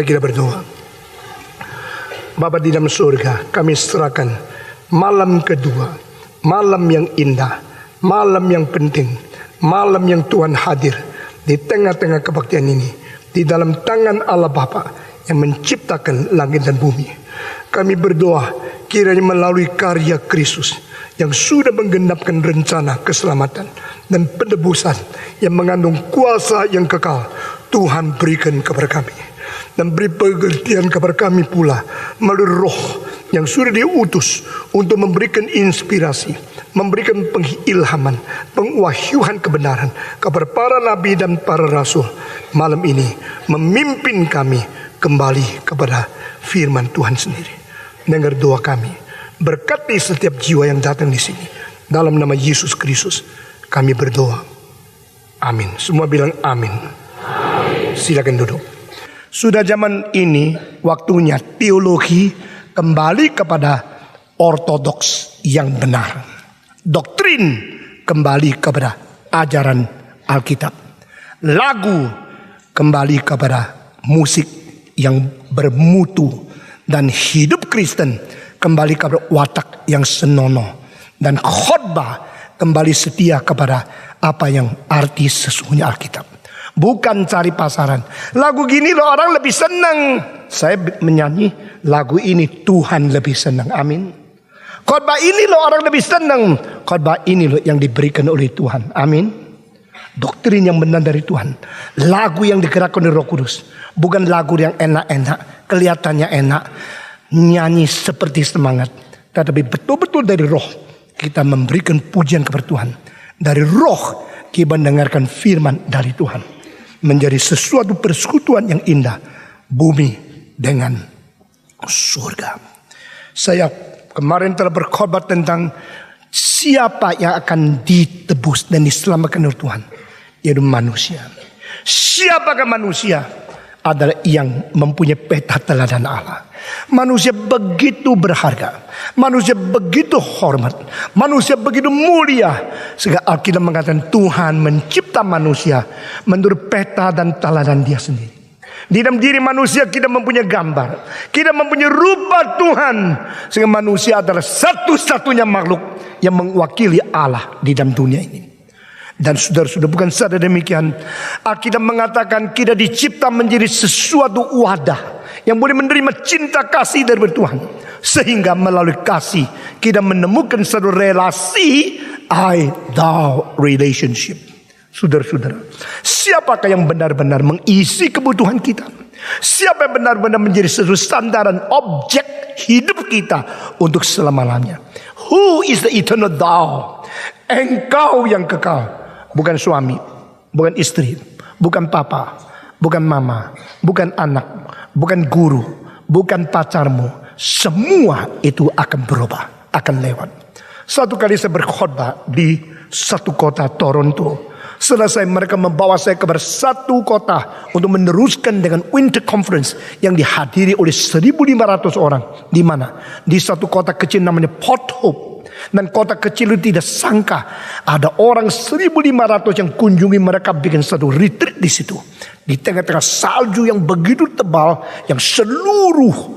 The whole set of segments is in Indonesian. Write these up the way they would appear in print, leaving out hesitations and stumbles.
Mari kita berdoa. Bapa di dalam surga, kami serahkan malam kedua, malam yang indah, malam yang penting, malam yang Tuhan hadir di tengah-tengah kebaktian ini, di dalam tangan Allah Bapa yang menciptakan langit dan bumi. Kami berdoa kiranya melalui karya Kristus yang sudah menggenapkan rencana keselamatan dan penebusan yang mengandung kuasa yang kekal, Tuhan berikan kepada kami. Dan beri pengertian kepada kami pula melalui Roh yang sudah diutus untuk memberikan inspirasi, memberikan pengilhaman, pengwahyuan kebenaran kepada para nabi dan para rasul. Malam ini memimpin kami kembali kepada firman Tuhan sendiri. Dengar doa kami, berkati setiap jiwa yang datang di sini. Dalam nama Yesus Kristus kami berdoa. Amin. Semua bilang amin. Silakan duduk. Sudah zaman ini waktunya teologi kembali kepada ortodoks yang benar. Doktrin kembali kepada ajaran Alkitab. Lagu kembali kepada musik yang bermutu. Dan hidup Kristen kembali kepada watak yang senonoh. Dan khotbah kembali setia kepada apa yang arti sesungguhnya Alkitab. Bukan cari pasaran. Lagu gini loh orang lebih senang. Saya menyanyi lagu ini Tuhan lebih senang. Amin. Khotbah ini loh orang lebih senang. Khotbah ini loh yang diberikan oleh Tuhan. Amin. Doktrin yang benar dari Tuhan. Lagu yang digerakkan oleh Roh Kudus. Bukan lagu yang enak-enak. Kelihatannya enak. Nyanyi seperti semangat. Tetapi betul-betul dari Roh. Kita memberikan pujian kepada Tuhan. Dari Roh kita mendengarkan firman dari Tuhan. Menjadi sesuatu persekutuan yang indah. Bumi dengan surga. Saya kemarin telah berkhotbah tentang siapa yang akan ditebus dan diselamatkan oleh Tuhan. Yaitu manusia. Siapakah manusia? Adalah yang mempunyai peta teladan Allah. Manusia begitu berharga. Manusia begitu hormat. Manusia begitu mulia. Sehingga Alkitab mengatakan Tuhan mencipta manusia menurut peta dan teladan Dia sendiri. Di dalam diri manusia kita mempunyai gambar. Kita mempunyai rupa Tuhan. Sehingga manusia adalah satu-satunya makhluk yang mewakili Allah di dalam dunia ini. Dan saudara-saudara, bukan saja demikian. Alkitab mengatakan kita dicipta menjadi sesuatu wadah yang boleh menerima cinta kasih dari Tuhan. Sehingga melalui kasih kita menemukan satu relasi I-thou relationship. Saudara-saudara, siapakah yang benar-benar mengisi kebutuhan kita? Siapa yang benar-benar menjadi satu sandaran objek hidup kita untuk selama-lamanya? Who is the eternal thou? Engkau yang kekal. Bukan suami, bukan istri, bukan papa, bukan mama, bukan anak, bukan guru, bukan pacarmu. Semua itu akan berubah, akan lewat. Satu kali saya berkhotbah di satu kota Toronto. Selesai mereka membawa saya ke satu kota untuk meneruskan dengan Winter Conference yang dihadiri oleh 1.500 orang. Di mana? Di satu kota kecil namanya Port Hope. Dan kota kecil itu tidak sangka ada orang 1.500 yang kunjungi mereka bikin satu retreat di situ. Di tengah-tengah salju yang begitu tebal, yang seluruh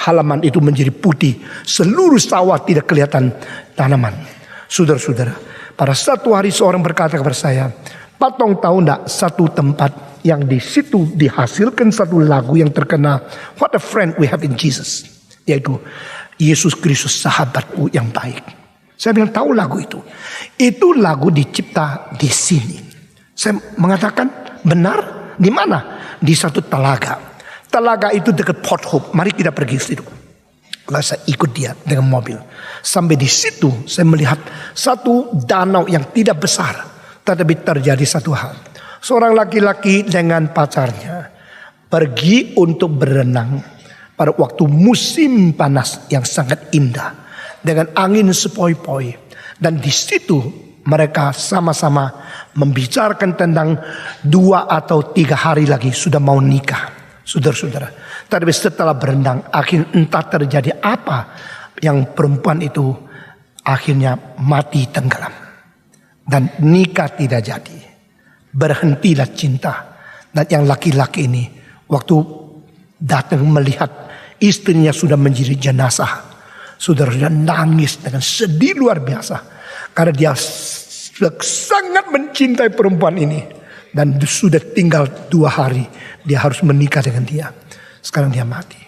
halaman itu menjadi putih, seluruh sawah tidak kelihatan tanaman. Saudara-saudara, pada satu hari seorang berkata kepada saya, "Patong tahu enggak satu tempat yang di situ dihasilkan satu lagu yang terkenal, What a Friend We Have in Jesus." Yaitu Yesus Kristus sahabatku yang baik. Saya bilang tahu lagu itu. Itu lagu dicipta di sini. Saya mengatakan benar. Di mana? Di satu telaga. Telaga itu dekat Port Hope. Mari kita pergi ke situ. Lalu saya ikut dia dengan mobil. Sampai di situ saya melihat satu danau yang tidak besar. Tetapi terjadi satu hal. Seorang laki-laki dengan pacarnya pergi untuk berenang pada waktu musim panas yang sangat indah dengan angin sepoi-poi. Dan di situ mereka sama-sama membicarakan tentang 2 atau 3 hari lagi sudah mau nikah. Saudara-saudara, tapi setelah berenang akhirnya entah terjadi apa yang perempuan itu akhirnya mati tenggelam. Dan nikah tidak jadi. Berhentilah cinta. Dan yang laki-laki ini waktu datang melihat istrinya sudah menjadi jenazah. Saudara sudah nangis dengan sedih luar biasa. Karena dia sangat mencintai perempuan ini. Dan sudah tinggal 2 hari dia harus menikah dengan dia. Sekarang dia mati.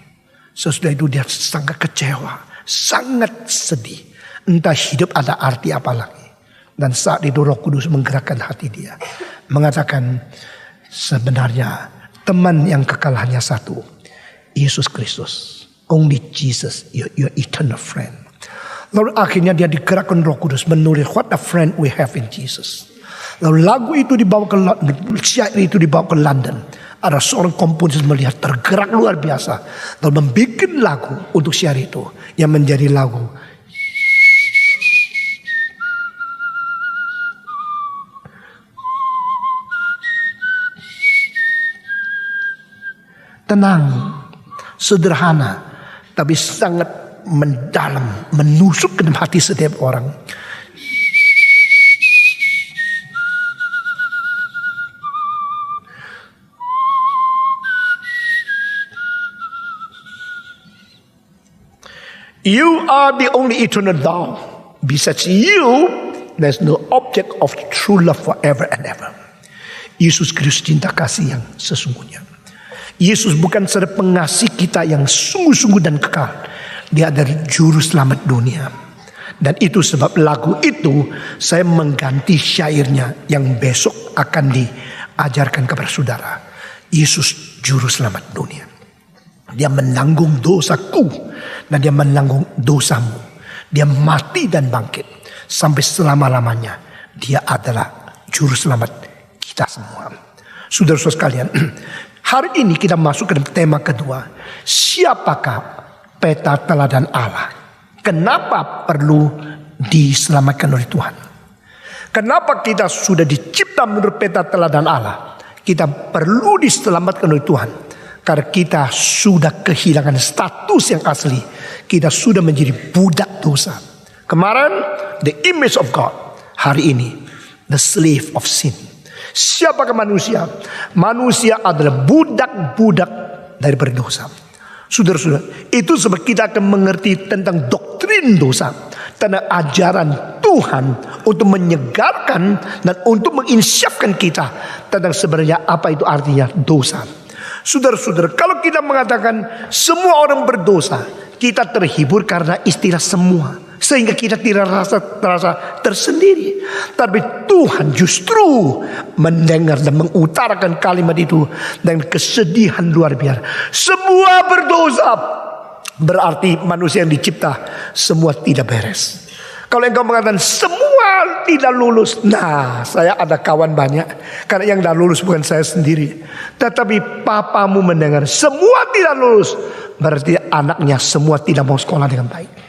Sesudah itu dia sangat kecewa, sangat sedih. Entah hidup ada arti apa lagi. Dan saat itu Roh Kudus menggerakkan hati dia. Mengatakan sebenarnya teman yang kekal hanya satu. Yesus Kristus. Only Jesus, your eternal friend. Lalu akhirnya dia digerakkan Roh Kudus menulis what a friend we have in Jesus. Lalu lagu itu dibawa ke syair itu dibawa ke London. Ada seorang komponis melihat tergerak luar biasa. Lalu membuat lagu untuk syair itu yang menjadi lagu. Tenang, sederhana, tapi sangat mendalam, menusuk ke dalam hati setiap orang. You are the only eternal thou. Besides you, there's no object of true love forever and ever. Yesus Kristus cinta kasih yang sesungguhnya. Yesus bukan saja pengasih kita yang sungguh-sungguh dan kekal. Dia adalah juru selamat dunia. Dan itu sebab lagu itu saya mengganti syairnya yang besok akan diajarkan kepada saudara. Yesus juru selamat dunia. Dia menanggung dosaku dan dia menanggung dosamu. Dia mati dan bangkit sampai selama-lamanya. Dia adalah juru selamat kita semua. Saudara-saudara sekalian, hari ini kita masuk ke tema kedua. Siapakah peta teladan Allah? Kenapa perlu diselamatkan oleh Tuhan? Kenapa kita sudah dicipta menurut peta teladan Allah? Kita perlu diselamatkan oleh Tuhan. Karena kita sudah kehilangan status yang asli. Kita sudah menjadi budak dosa. Kemarin, the image of God. Hari ini, the slave of sin. Siapakah manusia? Manusia adalah budak-budak dari berdosa. Saudara-saudara, itu sebab kita akan mengerti tentang doktrin dosa. Tentang ajaran Tuhan untuk menyegarkan dan untuk menginsyafkan kita tentang sebenarnya apa itu artinya dosa. Saudara-saudara, kalau kita mengatakan semua orang berdosa, kita terhibur karena istilah semua. Sehingga kita tidak terasa tersendiri. Tapi Tuhan justru mendengar dan mengutarakan kalimat itu dengan kesedihan luar biasa. Semua berdosa. Berarti manusia yang dicipta semua tidak beres. Kalau engkau mengatakan semua tidak lulus. Nah, saya ada kawan banyak. Karena yang tidak lulus bukan saya sendiri. Tetapi papamu mendengar semua tidak lulus. Berarti anaknya semua tidak mau sekolah dengan baik.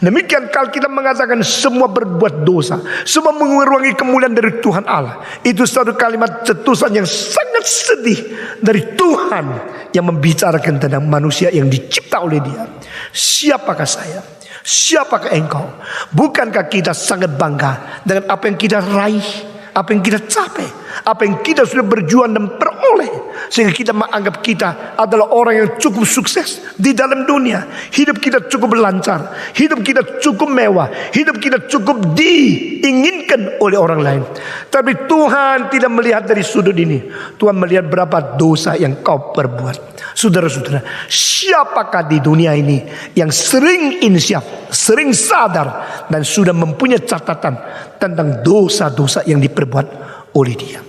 Demikian kalau kita mengatakan semua berbuat dosa, semua mengurangi kemuliaan dari Tuhan Allah. Itu satu kalimat cetusan yang sangat sedih dari Tuhan yang membicarakan tentang manusia yang dicipta oleh Dia. Siapakah saya? Siapakah engkau? Bukankah kita sangat bangga dengan apa yang kita raih, apa yang kita capai, apa yang kita sudah berjuang dan peroleh, sehingga kita menganggap kita adalah orang yang cukup sukses di dalam dunia. Hidup kita cukup lancar, hidup kita cukup mewah, hidup kita cukup diinginkan oleh orang lain. Tapi Tuhan tidak melihat dari sudut ini. Tuhan melihat berapa dosa yang kau perbuat. Saudara-saudara, siapakah di dunia ini yang sering insyaf, sering sadar dan sudah mempunyai catatan tentang dosa-dosa yang diperbuat oleh dia?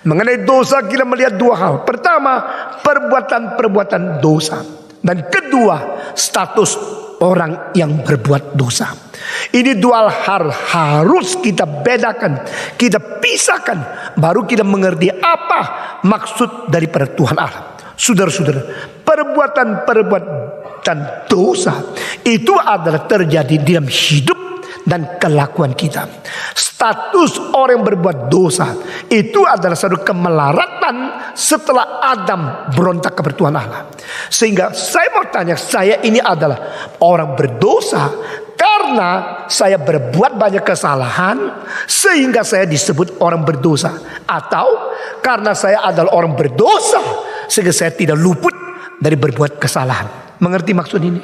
Mengenai dosa kita melihat dua hal. Pertama, perbuatan-perbuatan dosa. Dan kedua, status orang yang berbuat dosa. Ini dua hal harus kita bedakan, kita pisahkan, baru kita mengerti apa maksud daripada Tuhan Allah. Saudara-saudara, perbuatan-perbuatan dosa itu adalah terjadi dalam hidup dan kelakuan kita. Status orang yang berbuat dosa itu adalah satu kemelaratan setelah Adam berontak kepada Tuhan Allah. Sehingga saya mau tanya, saya ini adalah orang berdosa karena saya berbuat banyak kesalahan sehingga saya disebut orang berdosa, atau karena saya adalah orang berdosa sehingga saya tidak luput dari berbuat kesalahan. Mengerti maksud ini?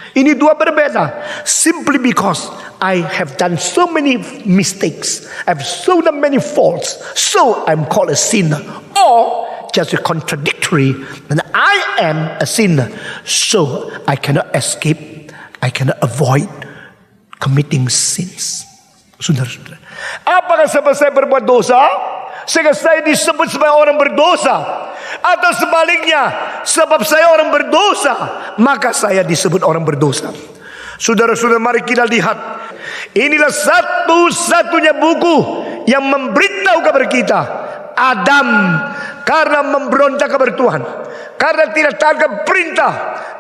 Ini dua berbeda. Simply because I have done so many mistakes, I have so many faults, so I'm called a sinner. Or just a contradictory, and I am a sinner, so I cannot escape, I cannot avoid committing sins. Saudara-saudara, apakah sebab saya berbuat dosa sehingga saya disebut sebagai orang berdosa? Atau sebaliknya, sebab saya orang berdosa maka saya disebut orang berdosa? Saudara-saudara, mari kita lihat. Inilah satu-satunya buku yang memberitahu kepada kita, Adam karena memberontak kepada Tuhan, karena tidak taat kepada perintah,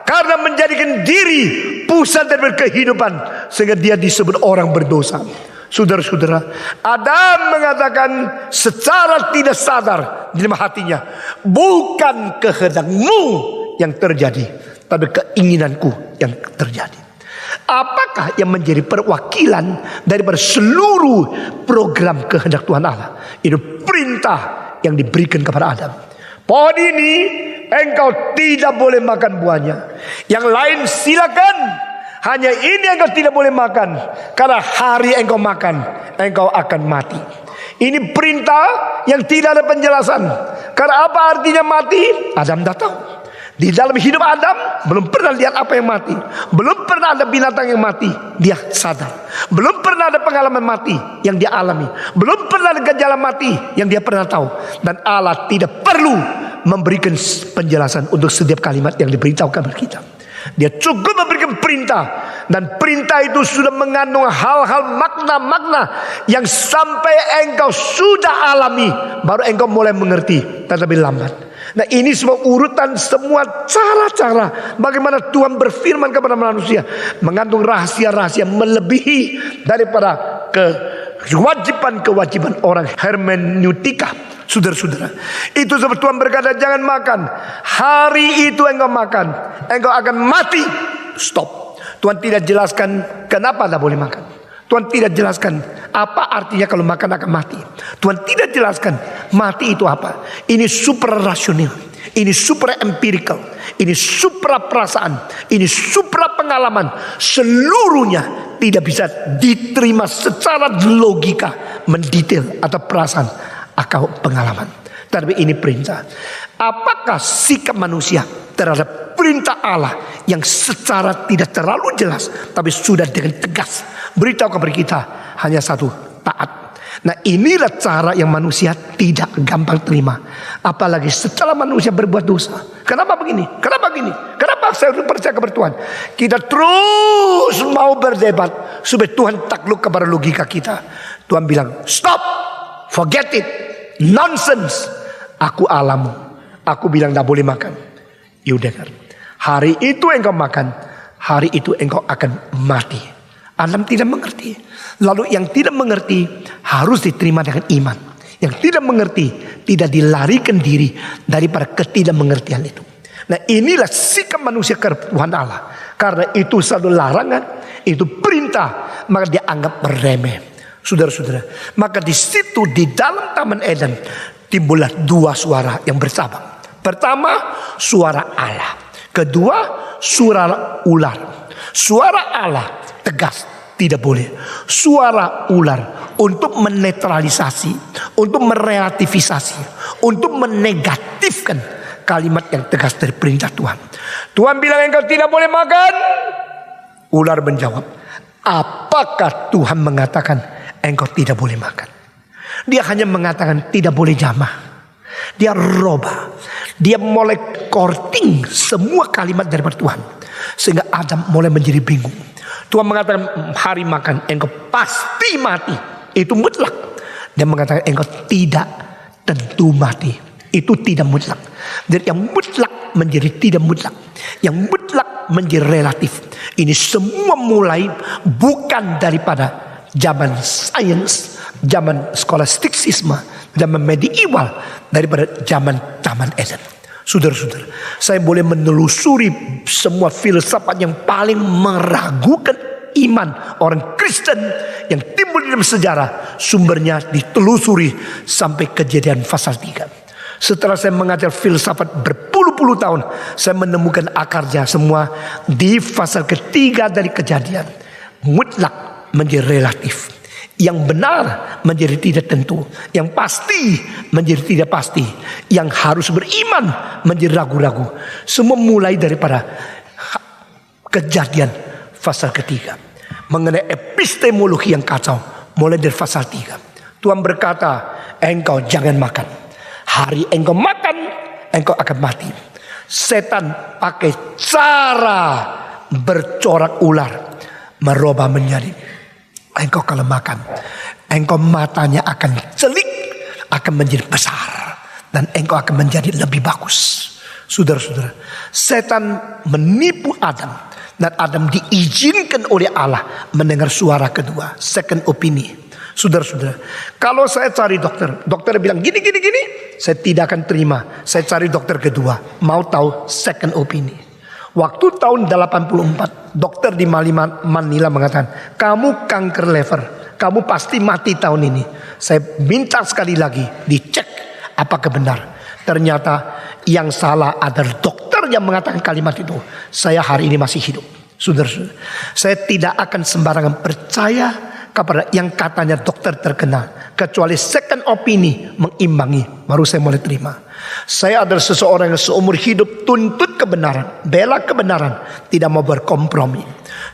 karena menjadikan diri pusat dari kehidupan, sehingga dia disebut orang berdosa. Saudara-saudara, Adam mengatakan secara tidak sadar di dalam hatinya, bukan kehendakmu yang terjadi, tapi keinginanku yang terjadi. Apakah yang menjadi perwakilan daripada seluruh program kehendak Tuhan Allah? Itu perintah yang diberikan kepada Adam. Pohon ini engkau tidak boleh makan buahnya. Yang lain silakan. Hanya ini engkau tidak boleh makan, karena hari engkau makan, engkau akan mati. Ini perintah yang tidak ada penjelasan. Karena apa artinya mati? Adam tidak tahu. Di dalam hidup Adam belum pernah lihat apa yang mati. Belum pernah ada binatang yang mati, dia sadar. Belum pernah ada pengalaman mati yang dia alami. Belum pernah ada gejala mati yang dia pernah tahu. Dan Allah tidak perlu memberikan penjelasan untuk setiap kalimat yang diberitahukan kepada kita. Dia cukup memberikan perintah, dan perintah itu sudah mengandung hal-hal makna-makna yang sampai engkau sudah alami, baru engkau mulai mengerti, tetapi lambat. Nah, ini semua urutan, semua cara-cara bagaimana Tuhan berfirman kepada manusia, mengandung rahasia-rahasia melebihi daripada kewajiban-kewajiban orang hermeneutika. Saudara-saudara, itu sebab Tuhan berkata, jangan makan. Hari itu engkau makan, engkau akan mati. Stop. Tuhan tidak jelaskan kenapa tidak boleh makan. Tuhan tidak jelaskan apa artinya kalau makan akan mati. Tuhan tidak jelaskan mati itu apa. Ini supra rasional, ini supra empirical, ini supra perasaan, ini supra pengalaman. Seluruhnya tidak bisa diterima secara logika, mendetail atau perasaan atau pengalaman. Tapi ini perintah. Apakah sikap manusia terhadap perintah Allah yang secara tidak terlalu jelas, tapi sudah dengan tegas beritahu kepada kita hanya satu, taat. Nah, inilah cara yang manusia tidak gampang terima. Apalagi setelah manusia berbuat dosa. Kenapa begini? Kenapa begini? Kenapa saya harus percaya kepada Tuhan? Kita terus mau berdebat supaya Tuhan takluk kepada logika kita. Tuhan bilang, stop, forget it, nonsense. Aku Allahmu. Aku bilang tidak boleh makan. You dengar. Hari itu engkau makan, hari itu engkau akan mati. Adam tidak mengerti. Lalu yang tidak mengerti harus diterima dengan iman. Yang tidak mengerti tidak dilarikan diri daripada ketidakmengertian itu. Nah, inilah sikap manusia ke Tuhan Allah. Karena itu satu larangan, itu perintah, maka dia anggap remeh. Saudara-saudara, maka di situ di dalam Taman Eden timbullah dua suara yang bersabang. Pertama, suara Allah. Kedua, suara ular. Suara Allah tegas, tidak boleh. Suara ular untuk menetralisasi, untuk merelativisasi, untuk menegatifkan kalimat yang tegas dari perintah Tuhan. Tuhan bilang engkau tidak boleh makan. Ular menjawab, apakah Tuhan mengatakan engkau tidak boleh makan? Dia hanya mengatakan tidak boleh jamah. Dia robah. Dia mulai korting semua kalimat daripada Tuhan. Sehingga Adam mulai menjadi bingung. Tuhan mengatakan hari makan engkau pasti mati. Itu mutlak. Dia mengatakan engkau tidak tentu mati. Itu tidak mutlak. Jadi yang mutlak menjadi tidak mutlak. Yang mutlak menjadi relatif. Ini semua mulai bukan daripada zaman sains, zaman skolastiksisme, zaman medieval, daripada zaman Taman Eden. Saudara-saudara, saya boleh menelusuri semua filsafat yang paling meragukan iman orang Kristen yang timbul dalam sejarah. Sumbernya ditelusuri sampai Kejadian pasal 3. Setelah saya mengajar filsafat berpuluh berpuluh-puluh tahun saya menemukan akarnya semua di pasal ketiga dari Kejadian. Mutlak menjadi relatif, yang benar menjadi tidak tentu, yang pasti menjadi tidak pasti, yang harus beriman menjadi ragu-ragu. Semua mulai daripada Kejadian pasal ketiga. Mengenai epistemologi yang kacau mulai dari pasal 3. Tuhan berkata, engkau jangan makan. Hari engkau makan, engkau akan mati. Setan pakai cara bercorak ular, merubah menjadi, engkau kalau makan, engkau matanya akan celik, akan menjadi besar, dan engkau akan menjadi lebih bagus. Saudara-saudara, setan menipu Adam, dan Adam diizinkan oleh Allah mendengar suara kedua, second opinion. Saudara-saudara, kalau saya cari dokter, dokter bilang gini, saya tidak akan terima. Saya cari dokter kedua, mau tahu second opinion. Waktu tahun 84, dokter di Manila mengatakan, kamu kanker liver, kamu pasti mati tahun ini. Saya minta sekali lagi dicek apakah benar. Ternyata yang salah adalah dokter yang mengatakan kalimat itu. Saya hari ini masih hidup. Saudara-saudara, saya tidak akan sembarangan percaya kepada yang katanya dokter terkenal, kecuali second opinion mengimbangi, baru saya mulai terima. Saya adalah seseorang yang seumur hidup tuntut kebenaran, bela kebenaran, tidak mau berkompromi.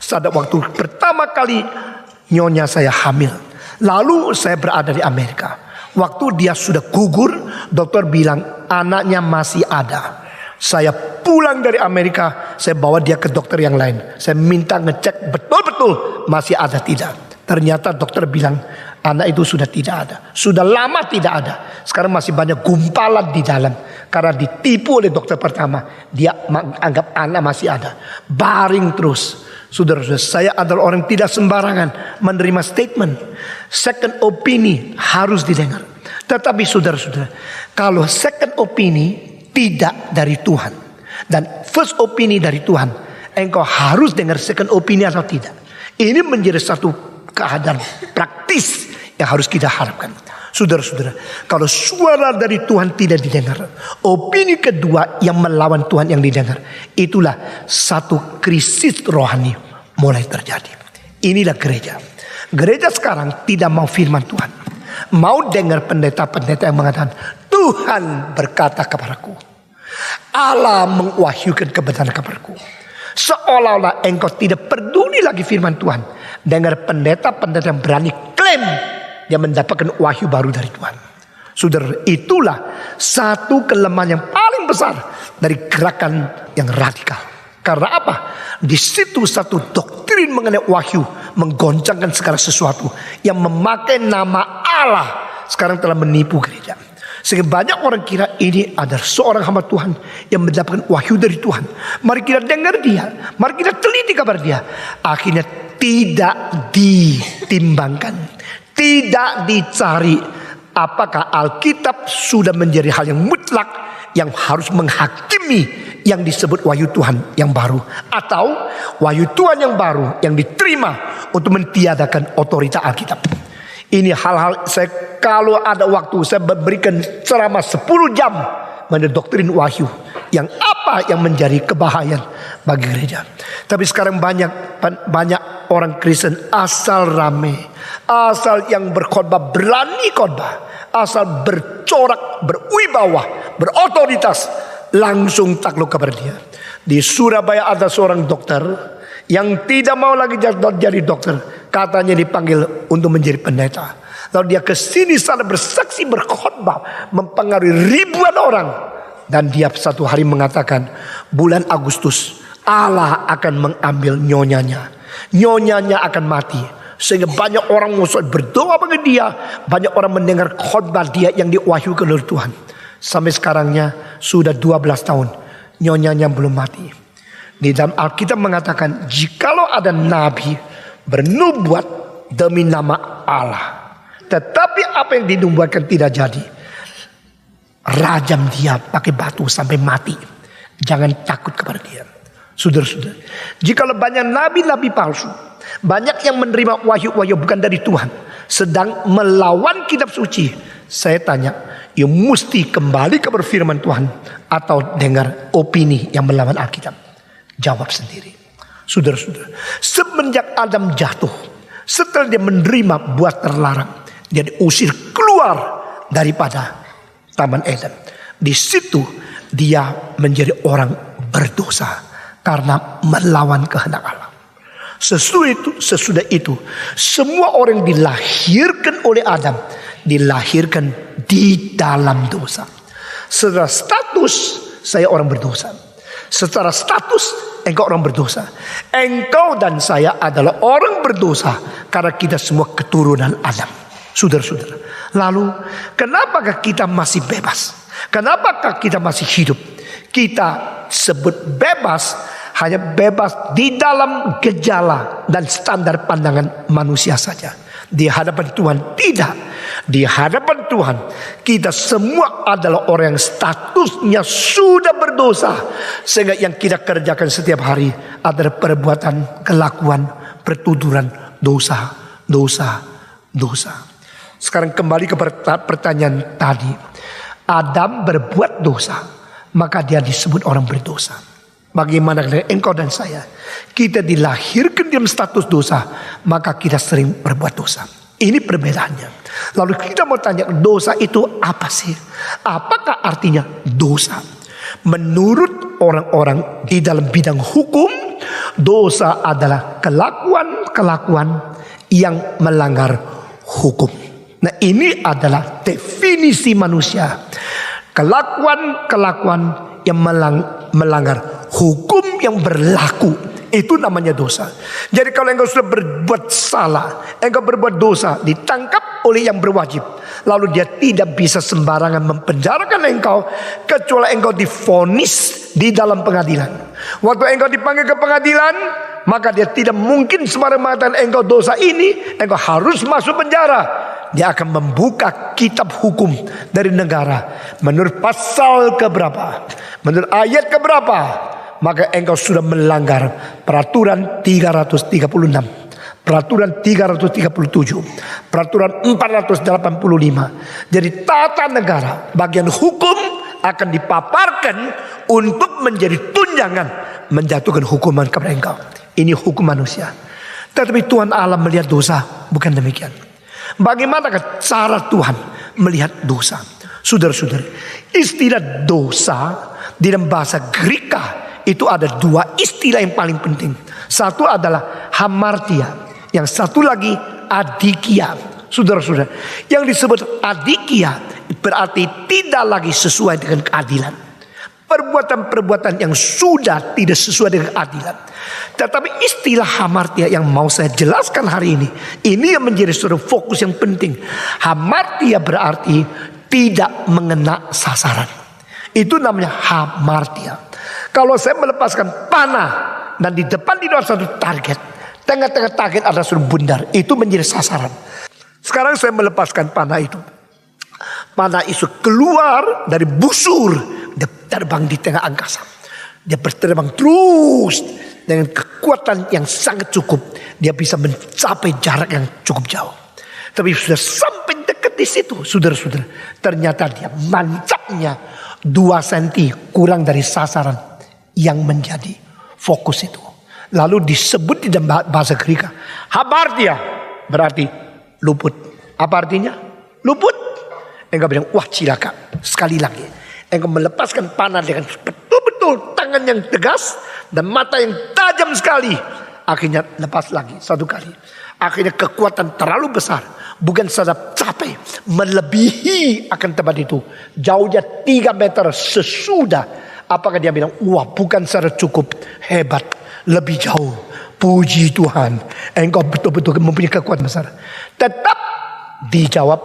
Pada waktu pertama kali nyonya saya hamil, lalu saya berada di Amerika. Waktu dia sudah gugur, dokter bilang anaknya masih ada. Saya pulang dari Amerika, saya bawa dia ke dokter yang lain. Saya minta ngecek betul-betul masih ada tidak. Ternyata dokter bilang anak itu sudah tidak ada, sudah lama tidak ada. Sekarang masih banyak gumpalan di dalam, karena ditipu oleh dokter pertama. Dia menganggap anak masih ada, baring terus. Saudara-saudara, saya adalah orang tidak sembarangan menerima statement. Second opinion harus didengar. Tetapi saudara-saudara, kalau second opinion tidak dari Tuhan dan first opinion dari Tuhan, engkau harus dengar second opinion atau tidak. Ini menjadi satu keadaan praktis yang harus kita harapkan. Saudara-saudara, kalau suara dari Tuhan tidak didengar, opini kedua yang melawan Tuhan yang didengar, itulah satu krisis rohani mulai terjadi. Inilah gereja. Gereja sekarang tidak mau firman Tuhan, mau dengar pendeta-pendeta yang mengatakan Tuhan berkata kepadaku, Allah mengwahyukan kebenaran kepadaku. Seolah-olah engkau tidak peduli lagi firman Tuhan. Dengar pendeta-pendeta yang berani klaim dia mendapatkan wahyu baru dari Tuhan. Saudara, itulah satu kelemahan yang paling besar dari gerakan yang radikal. Karena apa? Di situ satu doktrin mengenai wahyu menggoncangkan segala sesuatu yang memakai nama Allah sekarang telah menipu gereja. Sehingga banyak orang kira ini adalah seorang hamba Tuhan yang mendapatkan wahyu dari Tuhan. Mari kita dengar dia, mari kita teliti kabar dia. Akhirnya tidak ditimbangkan, tidak dicari apakah Alkitab sudah menjadi hal yang mutlak yang harus menghakimi yang disebut wahyu Tuhan yang baru, atau wahyu Tuhan yang baru yang diterima untuk mentiadakan otoritas Alkitab. Ini hal-hal saya kalau ada waktu saya berikan ceramah 10 jam mengenai doktrin wahyu yang apa yang menjadi kebahayaan bagi gereja. Tapi sekarang banyak orang Kristen asal rame, asal yang berkhotbah berani khotbah, asal bercorak, berwibawa, berotoritas, langsung takluk kepada dia. Di Surabaya ada seorang dokter yang tidak mau lagi jadi dokter, katanya dipanggil untuk menjadi pendeta. Lalu dia kesini sana bersaksi, berkhotbah, mempengaruhi ribuan orang. Dan dia satu hari mengatakan, bulan Agustus Allah akan mengambil nyonyanya. Nyonyanya akan mati. Sehingga banyak orang musuh berdoa bagi dia, banyak orang mendengar khotbah dia yang diwahyukan oleh Tuhan. Sampai sekarangnya sudah 12 tahun nyonyanya belum mati. Di dalam Alkitab mengatakan, jikalau ada nabi bernubuat demi nama Allah, tetapi apa yang dinubuatkan tidak jadi, rajam dia pakai batu sampai mati. Jangan takut kepada dia. Saudara-saudara, jikalau banyak nabi-nabi palsu, banyak yang menerima wahyu-wahyu bukan dari Tuhan, sedang melawan kitab suci, saya tanya, You mesti kembali ke firman Tuhan atau dengar opini yang melawan Alkitab. Jawab sendiri. Saudara-saudara, semenjak Adam jatuh, setelah dia menerima buah terlarang, dia diusir keluar daripada Taman Eden. Di situ dia menjadi orang berdosa karena melawan kehendak Allah. Sesudah itu semua orang dilahirkan oleh Adam dilahirkan di dalam dosa. Secara status saya orang berdosa. Secara status engkau orang berdosa. Engkau dan saya adalah orang berdosa karena kita semua keturunan Adam. Saudara-saudara, lalu kenapakah kita masih bebas? Kenapakah kita masih hidup? Kita sebut bebas hanya bebas di dalam gejala dan standar pandangan manusia saja. Di hadapan Tuhan tidak. Di hadapan Tuhan kita semua adalah orang yang statusnya sudah berdosa, sehingga yang kita kerjakan setiap hari adalah perbuatan, kelakuan, pertuduran, dosa. Sekarang kembali ke pertanyaan tadi. Adam berbuat dosa, maka dia disebut orang berdosa. Bagaimana dengan engkau dan saya? Kita dilahirkan dalam status dosa, maka kita sering berbuat dosa. Ini perbedaannya. Lalu kita mau tanya, dosa itu apa sih? Apakah artinya dosa? Menurut orang-orang di dalam bidang hukum, dosa adalah kelakuan-kelakuan yang melanggar hukum. Nah, ini adalah definisi manusia. Kelakuan-kelakuan yang melanggar hukum yang berlaku, itu namanya dosa. Jadi kalau engkau sudah berbuat salah, engkau berbuat dosa, ditangkap oleh yang berwajib, lalu dia tidak bisa sembarangan mempenjarakan engkau kecuali engkau divonis di dalam pengadilan. Waktu engkau dipanggil ke pengadilan, maka dia tidak mungkin sembarang mengatakan engkau dosa ini, engkau harus masuk penjara. Dia akan membuka kitab hukum dari negara. Menurut pasal keberapa, menurut ayat keberapa, maka engkau sudah melanggar peraturan 336, peraturan 337, peraturan 485. Jadi tata negara bagian hukum akan dipaparkan untuk menjadi tunjangan menjatuhkan hukuman kepada engkau. Ini hukum manusia. Tetapi Tuhan Allah melihat dosa bukan demikian. Bagaimanakah cara Tuhan melihat dosa? Saudara-saudari, istilah dosa di dalam bahasa Greka itu ada dua istilah yang paling penting. Satu adalah hamartia, yang satu lagi adikia. Saudara-saudara, yang disebut adikia berarti tidak lagi sesuai dengan keadilan. Perbuatan-perbuatan yang sudah tidak sesuai dengan keadilan. Tetapi istilah hamartia yang mau saya jelaskan hari ini yang menjadi suatu fokus yang penting. Hamartia berarti tidak mengena sasaran. Itu namanya hamartia. Kalau saya melepaskan panah dan di depan di luar satu target, tengah-tengah target ada suatu bundar, itu menjadi sasaran. Sekarang saya melepaskan panah itu. Panah itu keluar dari busur, dia terbang di tengah angkasa. Dia berterbang terus dengan kekuatan yang sangat cukup. Dia bisa mencapai jarak yang cukup jauh. Tapi sudah sampai dekat di situ, saudara-saudara, ternyata dia mancapnya 2 cm kurang dari sasaran yang menjadi fokus itu. Lalu disebut di dalam bahasa Greka hamartia, berarti luput. Apa artinya? Luput. Engkau bilang, wah cilaka. Sekali lagi, engkau melepaskan panah dengan betul-betul tangan yang tegas dan mata yang tajam sekali. Akhirnya lepas lagi 1 kali. Akhirnya kekuatan terlalu besar, bukan saja capek, melebihi akan tempat itu. Jauhnya 3 meter sesudah. Apakah dia bilang, wah bukan saja cukup hebat, lebih jauh. Puji Tuhan, engkau betul-betul mempunyai kekuatan besar. Tetap dijawab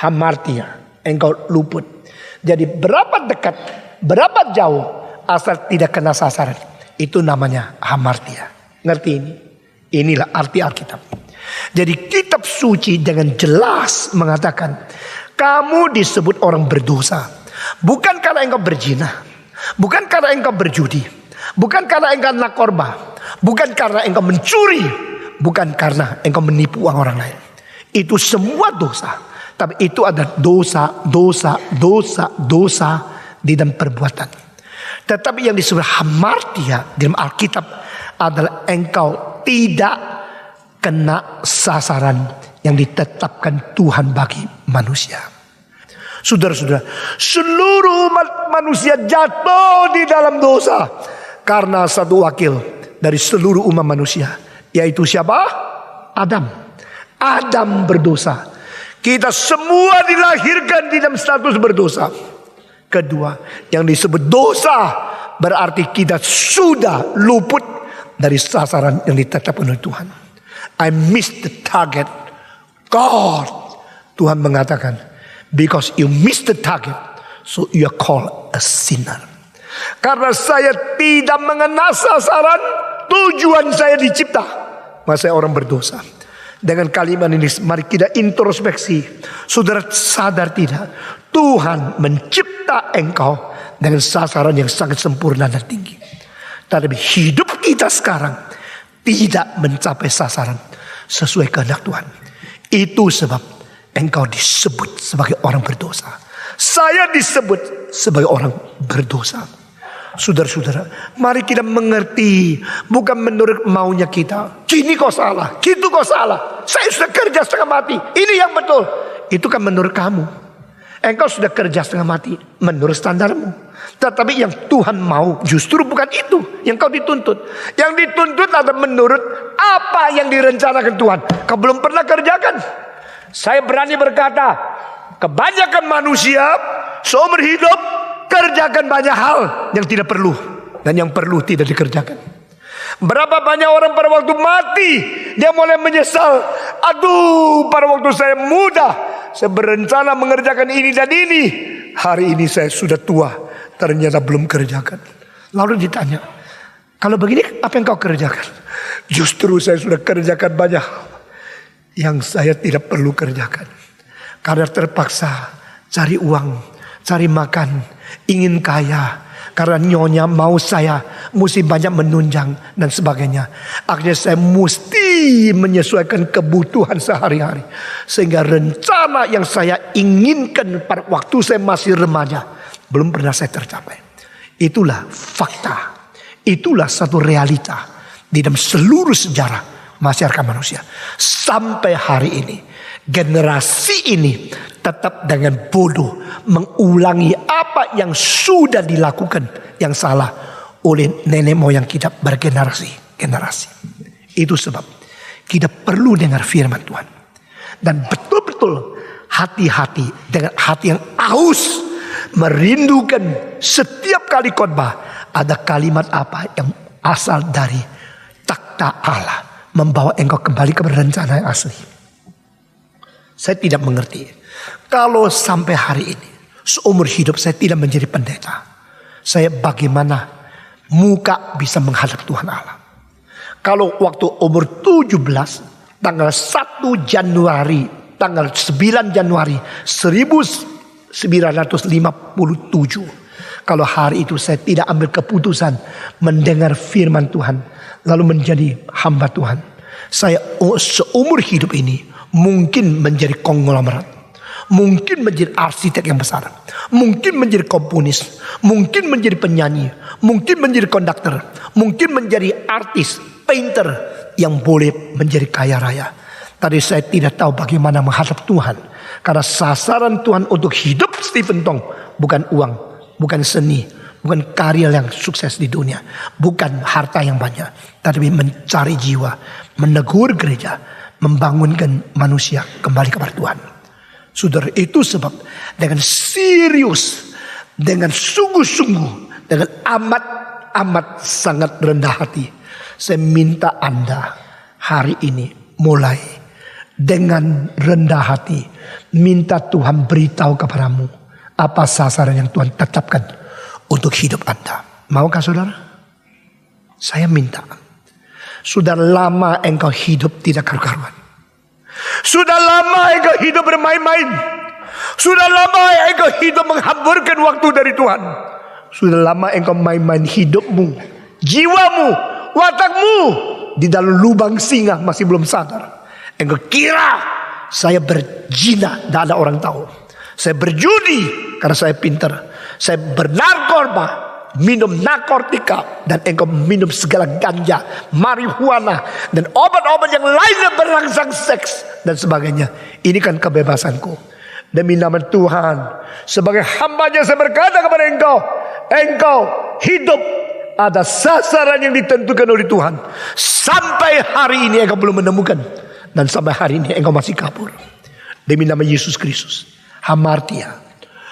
hamartia, engkau luput. Jadi berapa dekat, berapa jauh, asal tidak kena sasaran, itu namanya hamartia. Ngerti ini? Inilah arti Alkitab. Jadi kitab suci dengan jelas mengatakan, kamu disebut orang berdosa, bukan karena engkau berzina, bukan karena engkau berjudi, bukan karena engkau narkoba, bukan karena engkau mencuri, bukan karena engkau menipu uang orang lain. Itu semua dosa. Tapi itu ada dosa di dalam perbuatan. Tetapi yang disebut hamartia dalam Alkitab adalah engkau tidak kena sasaran yang ditetapkan Tuhan bagi manusia. Saudara-saudara, seluruh umat manusia jatuh di dalam dosa karena satu wakil dari seluruh umat manusia, yaitu siapa? Adam. Adam berdosa. Kita semua dilahirkan di dalam status berdosa. Kedua, yang disebut dosa berarti kita sudah luput dari sasaran yang ditetapkan oleh Tuhan. I missed the target. God, Tuhan mengatakan, because you missed the target, so you are called a sinner. Karena saya tidak mengenal sasaran tujuan saya dicipta, maka saya orang berdosa. Dengan kalimat ini mari kita introspeksi. Saudara sadar tidak, Tuhan mencipta engkau dengan sasaran yang sangat sempurna dan tinggi. Tapi hidup kita sekarang tidak mencapai sasaran sesuai kehendak Tuhan. Itu sebab engkau disebut sebagai orang berdosa. Saya disebut sebagai orang berdosa. Saudara-saudara, mari kita mengerti, bukan menurut maunya kita. Gini kau salah, gitu kau salah. Saya sudah kerja setengah mati, ini yang betul. Itu kan menurut kamu. Engkau sudah kerja setengah mati menurut standarmu. Tetapi yang Tuhan mau justru bukan itu yang kau dituntut. Yang dituntut adalah menurut apa yang direncanakan Tuhan. Kau belum pernah kerjakan. Saya berani berkata, kebanyakan manusia seumur hidup kerjakan banyak hal yang tidak perlu, dan yang perlu tidak dikerjakan. Berapa banyak orang pada waktu mati dia mulai menyesal. Aduh, pada waktu saya muda saya berencana mengerjakan ini dan ini. Hari ini saya sudah tua, ternyata belum kerjakan. Lalu ditanya, kalau begini apa yang kau kerjakan? Justru saya sudah kerjakan banyak yang saya tidak perlu kerjakan. Karena terpaksa cari uang, cari makan, ingin kaya. Karena nyonya mau saya mesti banyak menunjang dan sebagainya. Akhirnya saya mesti menyesuaikan kebutuhan sehari-hari. Sehingga rencana yang saya inginkan pada waktu saya masih remaja belum pernah saya tercapai. Itulah fakta. Itulah satu realita di dalam seluruh sejarah masyarakat manusia. Sampai hari ini generasi ini tetap dengan bodoh mengulangi apa yang sudah dilakukan yang salah oleh nenek moyang kita bergenerasi-generasi. Itu sebab kita perlu dengar firman Tuhan. Dan betul-betul hati-hati dengan hati yang aus, merindukan setiap kali khotbah ada kalimat apa yang asal dari takhta Allah, membawa engkau kembali ke rencana yang asli. Saya tidak mengerti kalau sampai hari ini seumur hidup saya tidak menjadi pendeta, saya bagaimana muka bisa menghadap Tuhan Allah. Kalau waktu umur 17 tanggal 1 Januari tanggal 9 Januari 1957, kalau hari itu saya tidak ambil keputusan mendengar firman Tuhan lalu menjadi hamba Tuhan, saya seumur hidup ini mungkin menjadi konglomerat, mungkin menjadi arsitek yang besar, mungkin menjadi komponis, mungkin menjadi penyanyi, mungkin menjadi konduktor, mungkin menjadi artis, painter yang boleh menjadi kaya raya. Tadi saya tidak tahu bagaimana menghadap Tuhan, karena sasaran Tuhan untuk hidup Stephen Tong bukan uang, bukan seni, bukan karya yang sukses di dunia, bukan harta yang banyak, tapi mencari jiwa, menegur gereja, membangunkan manusia kembali kepada Tuhan. Saudara, itu sebab dengan serius, dengan sungguh-sungguh, dengan amat sangat rendah hati, saya minta Anda hari ini mulai dengan rendah hati minta Tuhan beritahu kepadamu apa sasaran yang Tuhan tetapkan untuk hidup Anda. Maukah saudara? Saya minta. Sudah lama engkau hidup tidak karu-karuan. Sudah lama engkau hidup bermain-main. Sudah lama engkau hidup menghamburkan waktu dari Tuhan. Sudah lama engkau main-main hidupmu, jiwamu, watakmu di dalam lubang singa masih belum sadar. Engkau kira saya berzina, tidak ada orang tahu. Saya berjudi karena saya pintar. Saya bernarkoba, minum narkotika, dan engkau minum segala ganja, marihuana, dan obat-obat yang lainnya berangsang seks dan sebagainya. Ini kan kebebasanku. Demi nama Tuhan, sebagai hambanya saya berkata kepada engkau hidup ada sasaran yang ditentukan oleh Tuhan. Sampai hari ini engkau belum menemukan, dan sampai hari ini engkau masih kabur. Demi nama Yesus Kristus, hamartia.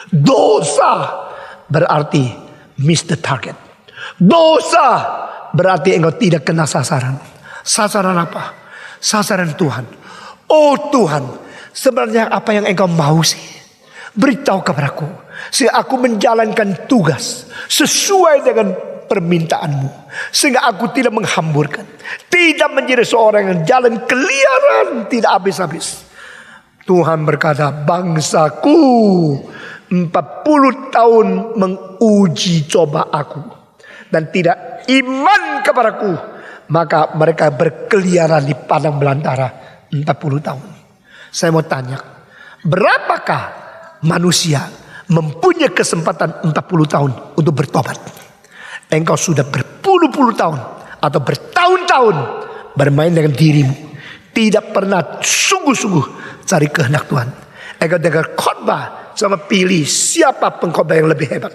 Dosa berarti miss the target. Dosa berarti engkau tidak kena sasaran. Sasaran apa? Sasaran Tuhan. Oh Tuhan, sebenarnya apa yang engkau mau sih? Beritahu kepadaku, sehingga aku menjalankan tugas sesuai dengan permintaanmu, sehingga aku tidak menghamburkan, tidak menjadi seorang yang jalan keliaran tidak habis-habis. Tuhan berkata, bangsaku 40 tahun menguji coba aku dan tidak iman kepadaku, maka mereka berkeliaran di padang belantara 40 tahun. Saya mau tanya, berapakah manusia mempunyai kesempatan 40 tahun untuk bertobat? Engkau sudah berpuluh-puluh tahun atau bertahun-tahun bermain dengan dirimu, tidak pernah sungguh-sungguh cari kehendak Tuhan. Engkau dengar khotbah, sama pilih siapa pengkhotbah yang lebih hebat,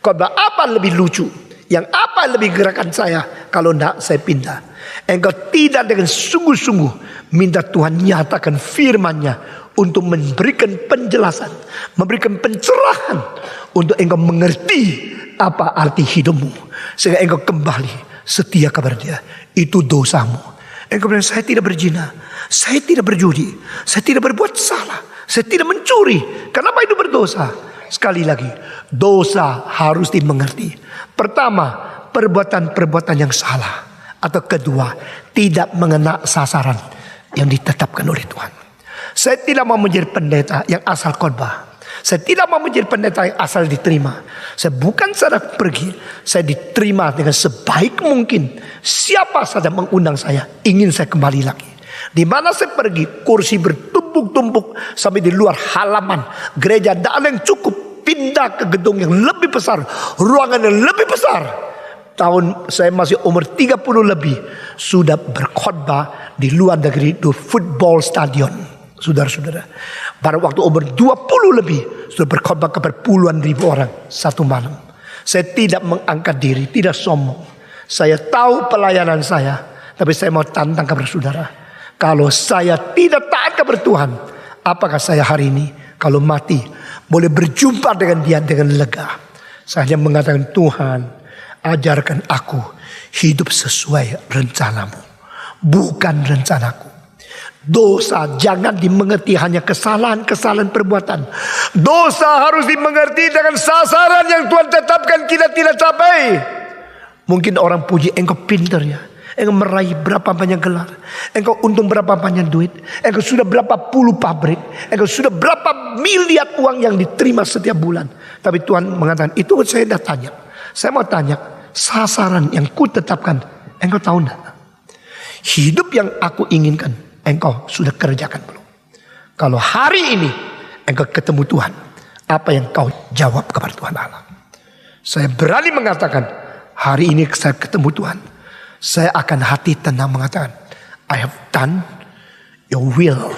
khotbah apa lebih lucu, yang apa lebih gerakan saya. Kalau tidak, saya pindah. Engkau tidak dengan sungguh-sungguh minta Tuhan nyatakan firman-Nya untuk memberikan penjelasan, memberikan pencerahan untuk engkau mengerti apa arti hidupmu, sehingga engkau kembali setia kepada Dia. Itu dosamu. Engkau bilang, saya tidak berzina, saya tidak berjudi, saya tidak berbuat salah, saya tidak mencuri. Kenapa itu berdosa? Sekali lagi, dosa harus dimengerti. Pertama, perbuatan-perbuatan yang salah. Atau kedua, tidak mengena sasaran yang ditetapkan oleh Tuhan. Saya tidak mau menjadi pendeta yang asal khotbah. Saya tidak mau menjadi pendeta yang asal diterima. Saya bukan sedang pergi, saya diterima dengan sebaik mungkin. Siapa saja mengundang saya, ingin saya kembali lagi. Di mana saya pergi, kursi bertumpuk-tumpuk sampai di luar halaman gereja. Tidak ada yang cukup, pindah ke gedung yang lebih besar, ruangan yang lebih besar. Tahun saya masih umur 30 lebih, sudah berkhotbah di luar negeri di football stadion. Saudara-saudara, pada waktu umur 20 lebih sudah berkhotbah kepada puluhan ribu orang satu malam. Saya tidak mengangkat diri, tidak sombong. Saya tahu pelayanan saya, tapi saya mau tantang kepada saudara. Kalau saya tidak taat kepada Tuhan, apakah saya hari ini kalau mati boleh berjumpa dengan Dia dengan lega? Saya hanya mengatakan, Tuhan, ajarkan aku hidup sesuai rencanamu, bukan rencanaku. Dosa jangan dimengerti hanya kesalahan-kesalahan perbuatan. Dosa harus dimengerti dengan sasaran yang Tuhan tetapkan kita tidak capai. Mungkin orang puji, engkau pintar ya, engkau meraih berapa banyak gelar, engkau untung berapa banyak duit, engkau sudah berapa puluh pabrik, engkau sudah berapa miliar uang yang diterima setiap bulan. Tapi Tuhan mengatakan, itu saya dah tanya. Saya mau tanya, sasaran yang ku tetapkan, engkau tahu enggak? Hidup yang aku inginkan, engkau sudah kerjakan belum? Kalau hari ini engkau ketemu Tuhan, apa yang kau jawab kepada Tuhan Allah? Saya berani mengatakan, hari ini saya ketemu Tuhan, saya akan hati tenang mengatakan, I have done your will,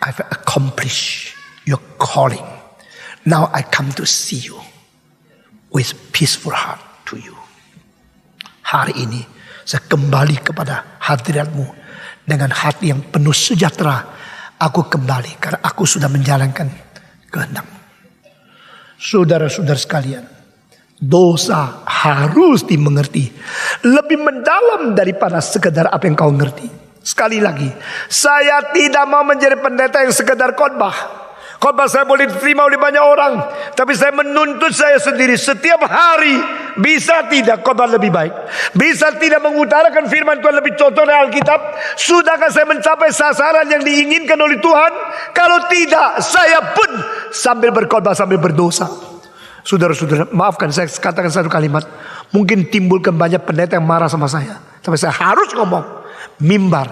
I have accomplished your calling. Now I come to see you with peaceful heart to you. Hari ini saya kembali kepada hadiratmu dengan hati yang penuh sejahtera. Aku kembali karena aku sudah menjalankan kehendakmu. Saudara-saudara sekalian, dosa harus dimengerti lebih mendalam daripada sekedar apa yang kau ngerti. Sekali lagi, saya tidak mau menjadi pendeta yang sekedar khotbah. Khotbah saya boleh diterima oleh banyak orang, tapi saya menuntut saya sendiri setiap hari. Bisa tidak khotbah lebih baik? Bisa tidak mengutarakan firman Tuhan lebih cocok dengan Alkitab? Sudahkah saya mencapai sasaran yang diinginkan oleh Tuhan? Kalau tidak, saya pun sambil berkhotbah sambil berdosa. Saudara-saudara, maafkan saya katakan satu kalimat, mungkin timbulkan banyak pendeta yang marah sama saya, tapi saya harus ngomong. Mimbar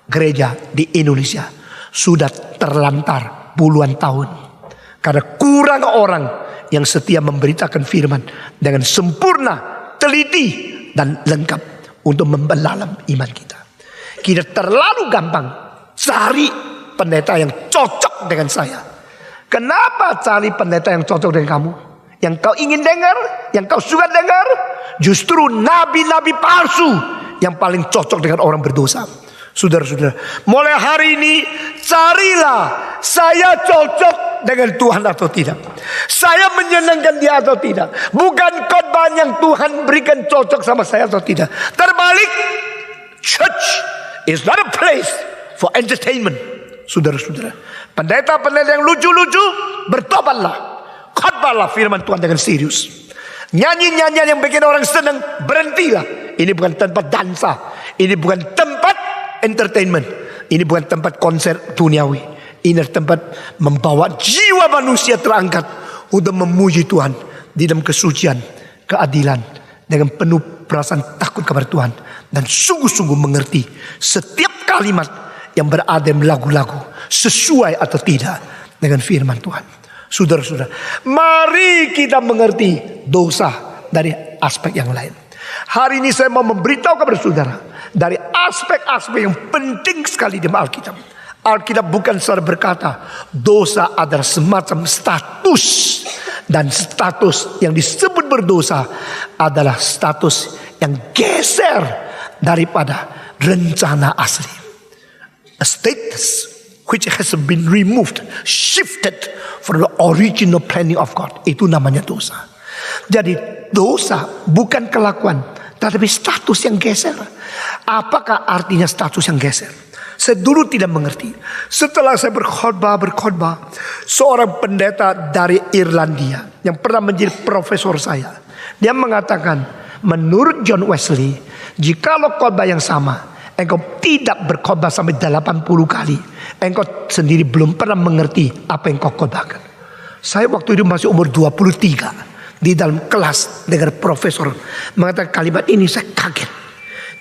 gereja di Indonesia sudah terlantar puluhan tahun. Karena kurang orang yang setia memberitakan firman dengan sempurna, teliti, dan lengkap untuk membelalam iman kita. Kita terlalu gampang cari pendeta yang cocok dengan saya. Kenapa cari pendeta yang cocok dengan kamu? Yang kau ingin dengar, yang kau suka dengar, justru nabi-nabi palsu yang paling cocok dengan orang berdosa. Saudara-saudara, mulai hari ini carilah saya cocok dengan Tuhan atau tidak. Saya menyenangkan dia atau tidak. Bukan khotbah yang Tuhan berikan cocok sama saya atau tidak. Terbalik, church is not a place for entertainment. Saudara-saudara, pendeta-pendeta yang lucu-lucu, bertobatlah. Khotbahlah firman Tuhan dengan serius. Nyanyi-nyanyian yang bikin orang senang, berhentilah. Ini bukan tempat dansa. Ini bukan tempat entertainment. Ini bukan tempat konser duniawi. Ini tempat membawa jiwa manusia terangkat untuk memuji Tuhan di dalam kesucian, keadilan, dengan penuh perasaan takut kepada Tuhan, dan sungguh-sungguh mengerti setiap kalimat yang berada dalam lagu-lagu sesuai atau tidak dengan firman Tuhan. Saudara-saudara, mari kita mengerti dosa dari aspek yang lain. Hari ini saya mau memberitahu kepada saudara dari aspek-aspek yang penting sekali di Alkitab. Alkitab bukan saudara berkata dosa adalah semacam status, dan status yang disebut berdosa adalah status yang geser daripada rencana asli. A status which has been removed, shifted from the original planning of God. Itu namanya dosa. Jadi dosa bukan kelakuan, tetapi status yang geser. Apakah artinya status yang geser? Saya dulu tidak mengerti. Setelah saya berkhotbah, seorang pendeta dari Irlandia yang pernah menjadi profesor saya, dia mengatakan, menurut John Wesley, jikalau khotbah yang sama, engkau tidak berkhotbah sampai 80 kali, engkau sendiri belum pernah mengerti apa yang kau khotbahkan. Saya waktu itu masih umur 23, di dalam kelas dengar profesor mengatakan kalimat ini, saya kaget.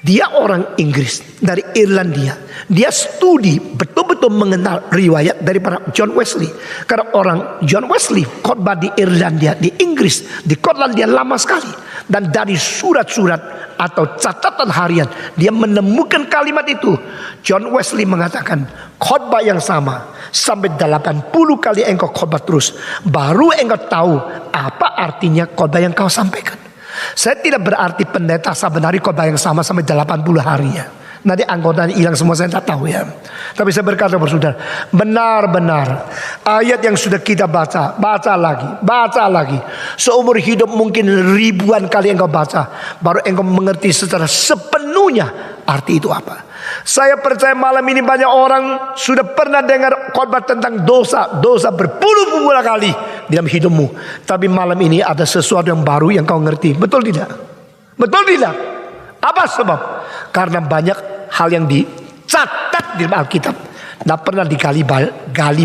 Dia orang Inggris dari Irlandia. Dia studi betul-betul mengenal riwayat daripada John Wesley. Karena orang John Wesley khotbah di Irlandia, di Inggris, di Skotlandia lama sekali. Dan dari surat-surat atau catatan harian dia menemukan kalimat itu. John Wesley mengatakan khotbah yang sama sampai 80 kali engkau khotbah terus, baru engkau tahu apa artinya khotbah yang kau sampaikan. Saya tidak berarti pendeta sebenarnya khotbah yang sama sampai 80 hari ya. Nanti anggotanya hilang semua, saya tak tahu ya. Tapi saya berkata kepada saudara, benar-benar ayat yang sudah kita baca lagi. Seumur hidup mungkin ribuan kali engkau baca, baru engkau mengerti secara sepenuhnya arti itu apa. Saya percaya malam ini banyak orang sudah pernah dengar khotbah tentang dosa berpuluh-puluh kali di dalam hidupmu. Tapi malam ini ada sesuatu yang baru yang kau ngerti. Betul tidak? Betul tidak? Apa sebab? Karena banyak hal yang dicatat di dalam Alkitab, tidak pernah digali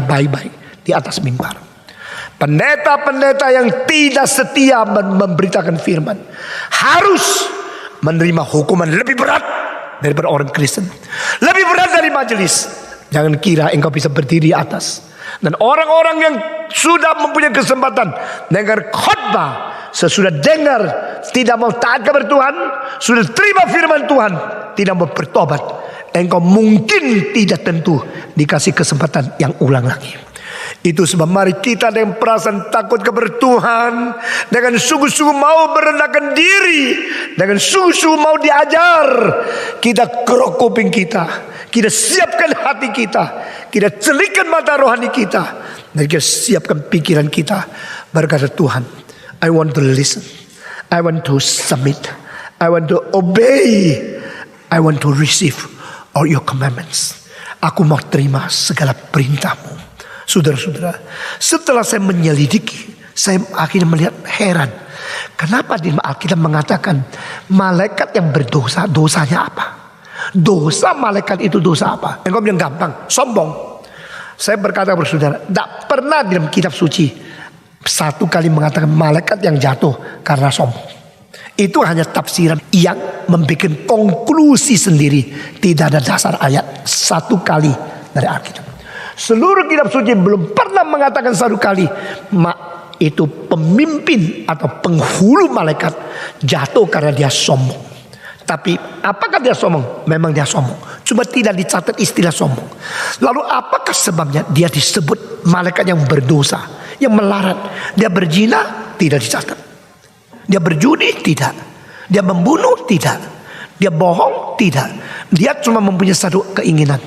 baik-baik di atas mimbar. Pendeta-pendeta yang tidak setia memberitakan firman harus menerima hukuman lebih berat daripada orang Kristen, lebih berat dari majelis. Jangan kira engkau bisa berdiri di atas. Dan orang-orang yang sudah mempunyai kesempatan dengar khotbah, sesudah dengar tidak mau taat kepada Tuhan, sudah terima firman Tuhan, tidak mau bertobat, engkau mungkin tidak tentu dikasih kesempatan yang ulang lagi. Itu sebab mari kita dengan perasaan takut kepada Tuhan, dengan sungguh-sungguh mau merendahkan diri, dengan sungguh-sungguh mau diajar, kita kerok kuping kita siapkan hati kita celikkan mata rohani kita, dan kita siapkan pikiran kita. Berkata Tuhan, I want to listen, I want to submit, I want to obey, I want to receive all your commandments. Aku mau terima segala perintahmu. Saudara-saudara, setelah saya menyelidiki, saya akhirnya melihat heran. Kenapa di Alkitab mengatakan malaikat yang berdosa, dosanya apa? Dosa malaikat itu dosa apa? Engkau bilang gampang, sombong. Saya berkata kepada saudara, tidak pernah di dalam kitab suci satu kali mengatakan malaikat yang jatuh karena sombong. Itu hanya tafsiran yang membuat konklusi sendiri. Tidak ada dasar ayat satu kali dari Alkitab. Seluruh kitab suci belum pernah mengatakan satu kali itu pemimpin atau penghulu malaikat jatuh karena dia sombong. Tapi apakah dia sombong? Memang dia sombong, cuma tidak dicatat istilah sombong. Lalu apakah sebabnya dia disebut malaikat yang berdosa, yang melarat? Dia berzina, tidak dicatat. Dia berjudi, tidak. Dia membunuh, tidak. Dia bohong, tidak. Dia cuma mempunyai satu keinginan,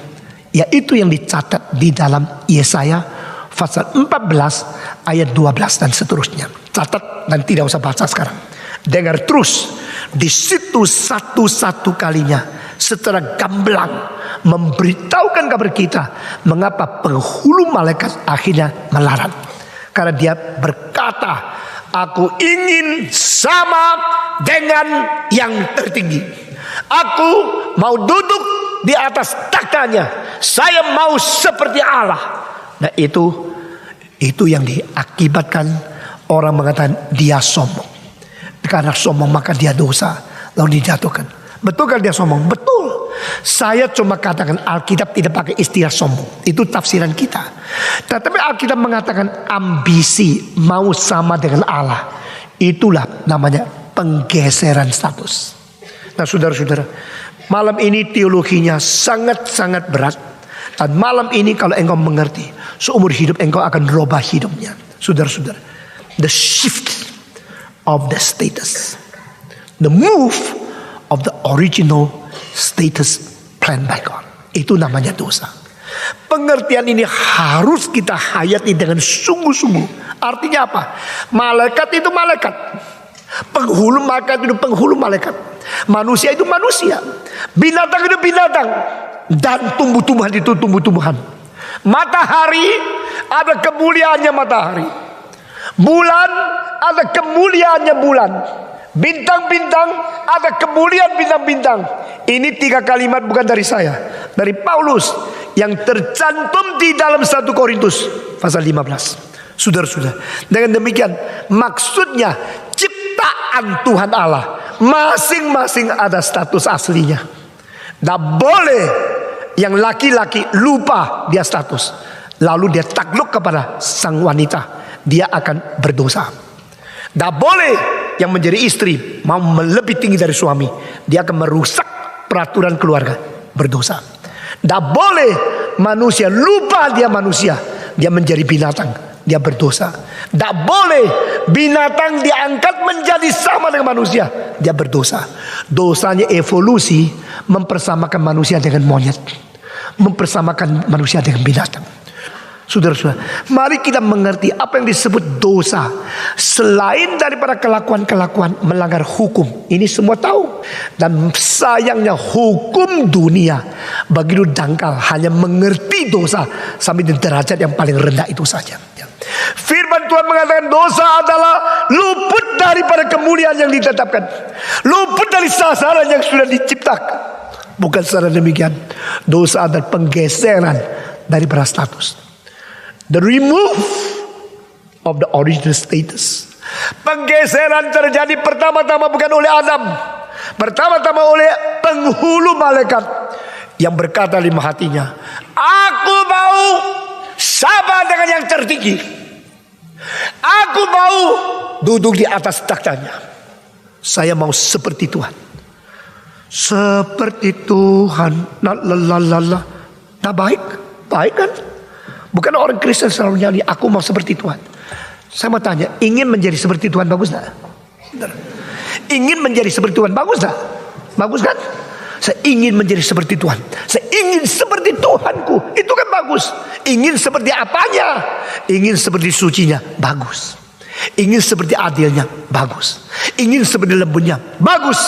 yaitu yang dicatat di dalam Yesaya pasal 14 ayat 12 dan seterusnya. Catat dan tidak usah baca sekarang. Dengar terus. Di situ satu-satu kalinya secara gamblang memberitahukan kabar kita mengapa penghulu malaikat akhirnya melarat. Karena dia berkata, aku ingin sama dengan yang tertinggi. Aku mau duduk di atas taktanya. Saya mau seperti Allah. Nah itu yang diakibatkan orang mengatakan dia sombong. Karena sombong maka dia dosa, lalu dijatuhkan. Betul kan dia sombong? Betul. Saya cuma katakan Alkitab tidak pakai istilah sombong. Itu tafsiran kita. Tetapi Alkitab mengatakan ambisi mau sama dengan Allah. Itulah namanya penggeseran status. Nah saudara-saudara, malam ini teologinya sangat-sangat berat. Dan malam ini kalau engkau mengerti, seumur hidup engkau akan rubah hidupnya. Saudara-saudara, the shift of the status, the move of the original status planned by God. Itu namanya dosa. Pengertian ini harus kita hayati dengan sungguh-sungguh. Artinya apa? Malaikat itu malaikat, penghulu malaikat itu penghulu malaikat, manusia itu manusia, binatang itu binatang, dan tumbuh-tumbuhan itu tumbuh-tumbuhan. Matahari ada kemuliaannya matahari, bulan ada kemuliaannya bulan, bintang-bintang ada kemuliaan bintang-bintang. Ini 3 kalimat bukan dari saya, dari Paulus yang tercantum di dalam 1 Korintus pasal 15. Saudara-saudara, dengan demikian maksudnya ciptaan Tuhan Allah masing-masing ada status aslinya. Tidak boleh yang laki-laki lupa dia status, lalu dia takluk kepada sang wanita, dia akan berdosa. Tidak boleh yang menjadi istri mau lebih tinggi dari suami, dia akan merusak peraturan keluarga, berdosa. Tidak boleh manusia lupa dia manusia, dia menjadi binatang, dia berdosa. Tidak boleh binatang diangkat menjadi sama dengan manusia, dia berdosa. Dosanya evolusi mempersamakan manusia dengan monyet, mempersamakan manusia dengan binatang. Saudara-saudara, mari kita mengerti apa yang disebut dosa. Selain daripada kelakuan-kelakuan melanggar hukum, ini semua tahu. Dan sayangnya hukum dunia begitu dangkal, hanya mengerti dosa sampai di derajat yang paling rendah itu saja. Firman Tuhan mengatakan dosa adalah luput daripada kemuliaan yang ditetapkan, luput dari sasaran yang sudah diciptakan. Bukan secara demikian, dosa adalah penggeseran daripada status. The remove of the original status. Penggeseran terjadi pertama-tama bukan oleh Adam, pertama-tama oleh penghulu malaikat yang berkata di hatinya, aku mau sama dengan yang tertinggi, aku mau duduk di atas taktanya, saya mau seperti Tuhan, seperti Tuhan. Nah baik kan? Bukan orang Kristen selalu nyanyi, aku mau seperti Tuhan. Saya mau tanya, ingin menjadi seperti Tuhan bagus gak? Ingin menjadi seperti Tuhan bagus gak? Bagus kan? Saya ingin menjadi seperti Tuhan, saya ingin seperti Tuhanku, itu kan bagus. Ingin seperti apanya? Ingin seperti sucinya, bagus. Ingin seperti adilnya, bagus. Ingin seperti lembutnya, bagus.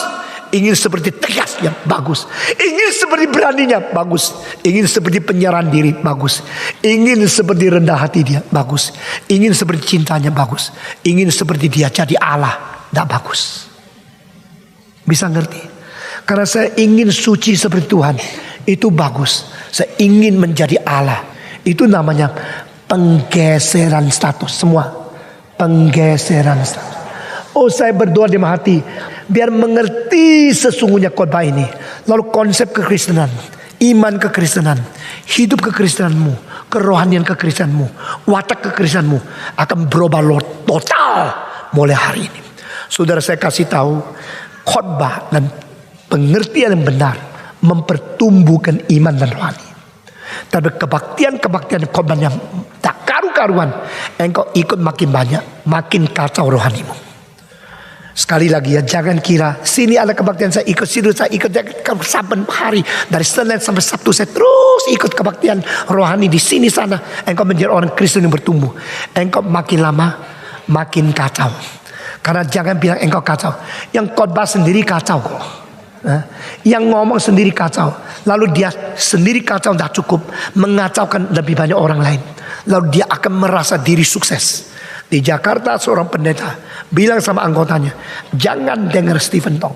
Ingin seperti tegasnya, bagus. Ingin seperti beraninya, bagus. Ingin seperti penyerahan diri, bagus. Ingin seperti rendah hati dia, bagus. Ingin seperti cintanya, bagus. Ingin seperti dia jadi Allah, tidak bagus. Bisa ngerti? Karena saya ingin suci seperti Tuhan, itu bagus. Saya ingin menjadi Allah, itu namanya penggeseran status. Semua penggeseran status. Oh, saya berdoa di hati biar mengerti sesungguhnya khotbah ini. Lalu konsep kekristenan, iman kekristenan, hidup kekristenanmu, kerohanian kekristenmu, watak kekristenmu akan berubah total mulai hari ini. Saudara, saya kasih tahu, khotbah dan pengertian yang benar mempertumbuhkan iman dan rohani. Tapi kebaktian khotbah yang tak karu-karuan, engkau ikut makin banyak, makin kacau rohanimu. Sekali lagi ya, jangan kira sini ada kebaktian saya ikut, situ saya ikut, saben hari dari Senin sampai Sabtu saya terus ikut kebaktian rohani di sini sana. Engkau menjadi orang Kristen yang bertumbuh. Engkau makin lama makin kacau. Karena jangan bilang engkau kacau, yang khotbah sendiri kacau kok. Yang ngomong sendiri kacau, lalu dia sendiri kacau tidak cukup, mengacaukan lebih banyak orang lain. Lalu dia akan merasa diri sukses. Di Jakarta seorang pendeta bilang sama anggotanya, jangan dengar Stephen Tong.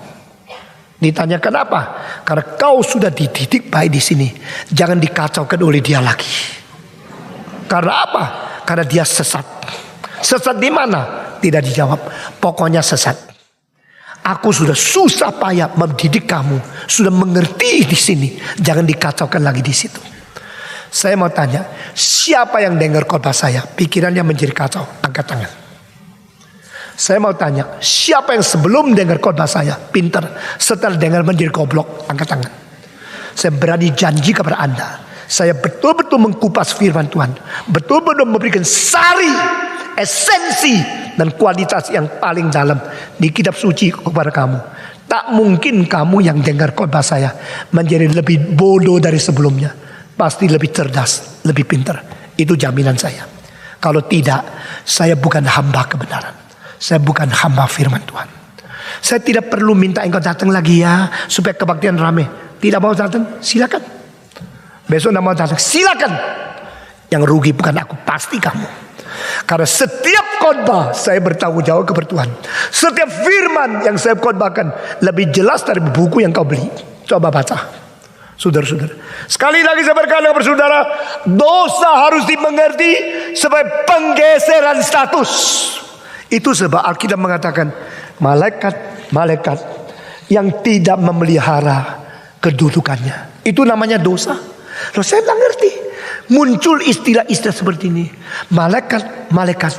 Ditanya kenapa? Karena kau sudah dididik baik di sini, jangan dikacaukan oleh dia lagi. Karena apa? Karena dia sesat. Sesat di mana? Tidak dijawab. Pokoknya sesat. Aku sudah susah payah mendidik kamu, sudah mengerti di sini, jangan dikacaukan lagi di situ. Saya mau tanya, siapa yang dengar khotbah saya pikirannya menjadi kacau? Angkat tangan. Saya mau tanya, siapa yang sebelum dengar khotbah saya pintar, setelah dengar menjadi goblok? Angkat tangan. Saya berani janji kepada Anda, saya betul-betul mengkupas firman Tuhan, betul-betul memberikan sari, esensi dan kualitas yang paling dalam di kitab suci kepada kamu. Tak mungkin kamu yang dengar khotbah saya menjadi lebih bodoh dari sebelumnya. Pasti lebih cerdas, lebih pintar. Itu jaminan saya. Kalau tidak, saya bukan hamba kebenaran. Saya bukan hamba firman Tuhan. Saya tidak perlu minta engkau datang lagi ya, supaya kebaktian rame. Tidak mau datang, silakan. Besok tidak mau datang, silakan. Yang rugi bukan aku, pasti kamu. Karena setiap khotbah saya bertanggung jawab kepada Tuhan. Setiap firman yang saya khotbahkan lebih jelas dari buku yang kau beli. Coba baca. Saudara-saudara, sekali lagi saya berkata kepada saudara, dosa harus dimengerti sebagai penggeseran status. Itu sebab Alkitab mengatakan malaikat yang tidak memelihara kedudukannya, itu namanya dosa. Loh, saya tidak ngerti. Muncul istilah-istilah seperti ini. Malaikat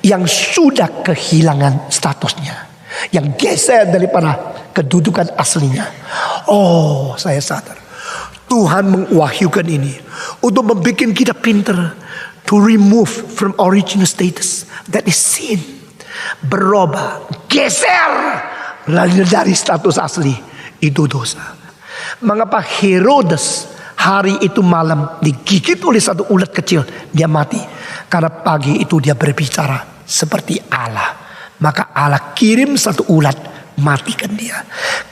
yang sudah kehilangan statusnya, yang geser daripada kedudukan aslinya. Oh, saya sadar. Tuhan mengwahyukan ini untuk membuat kita pintar, to remove from original status, that is sin. Berubah, geser dari status asli, itu dosa. Mengapa Herodes hari itu malam digigit oleh satu ulat kecil, dia mati? Karena pagi itu dia berbicara seperti Allah. Maka Allah kirim satu ulat, matikan dia.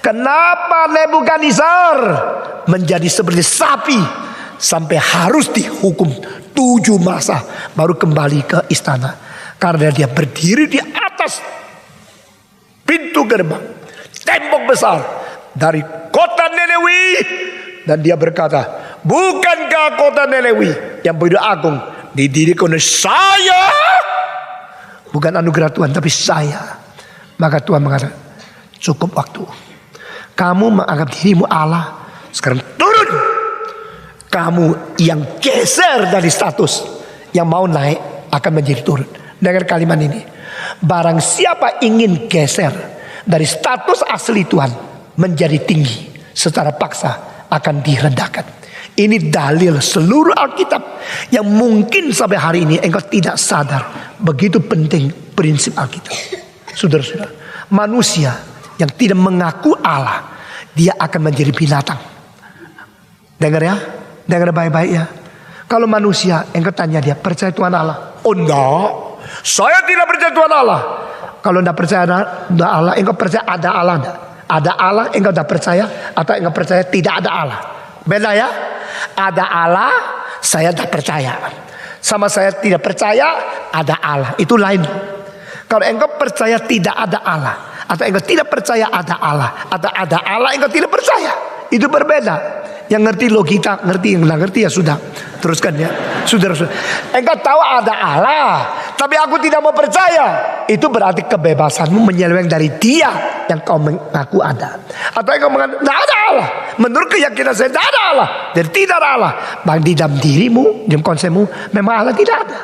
Kenapa Nebukadnezar menjadi seperti sapi sampai harus dihukum 7 masa baru kembali ke istana? Karena dia berdiri di atas pintu gerbang, tembok besar dari kota Nineve, dan dia berkata, bukankah kota Nineve yang begitu agung didirikan oleh saya? Bukan anugerah Tuhan, tapi saya. Maka Tuhan mengatakan, cukup waktu. Kamu menganggap dirimu Allah, sekarang turun. Kamu yang geser dari status, yang mau naik akan menjadi turun. Dengan kalimat ini, barang siapa ingin geser dari status asli Tuhan menjadi tinggi, secara paksa akan direndahkan. Ini dalil seluruh Alkitab yang mungkin sampai hari ini engkau tidak sadar begitu penting prinsip Alkitab. Saudara-saudara, manusia yang tidak mengaku Allah, dia akan menjadi binatang. Dengar ya, dengar baik-baik ya. Kalau manusia, engkau tanya dia, percaya Tuhan Allah? Oh enggak, saya tidak percaya Tuhan Allah. Kalau tidak percaya ada Allah, engkau percaya ada Allah enggak? Ada Allah, engkau tidak percaya, atau engkau percaya tidak ada Allah? Beda ya. Ada Allah, saya tidak percaya. Sama saya tidak percaya ada Allah, itu lain. Kalau engkau percaya tidak ada Allah, atau engkau tidak percaya ada Allah, atau ada Allah engkau tidak percaya, itu berbeda. Yang ngerti logika, ngerti, yang nggak ngerti ya sudah. Teruskan ya, saudara. Engkau tahu ada Allah, tapi aku tidak mau percaya. itu berarti kebebasanmu menyeleweng dari dia yang kau mengaku ada. Atau yang kau mengatakan tidak ada Allah. Menurut keyakinan saya tidak ada Allah. Dan tidak ada Allah. Bahkan di dalam dirimu, di dalam konsepmu, memang Allah tidak ada.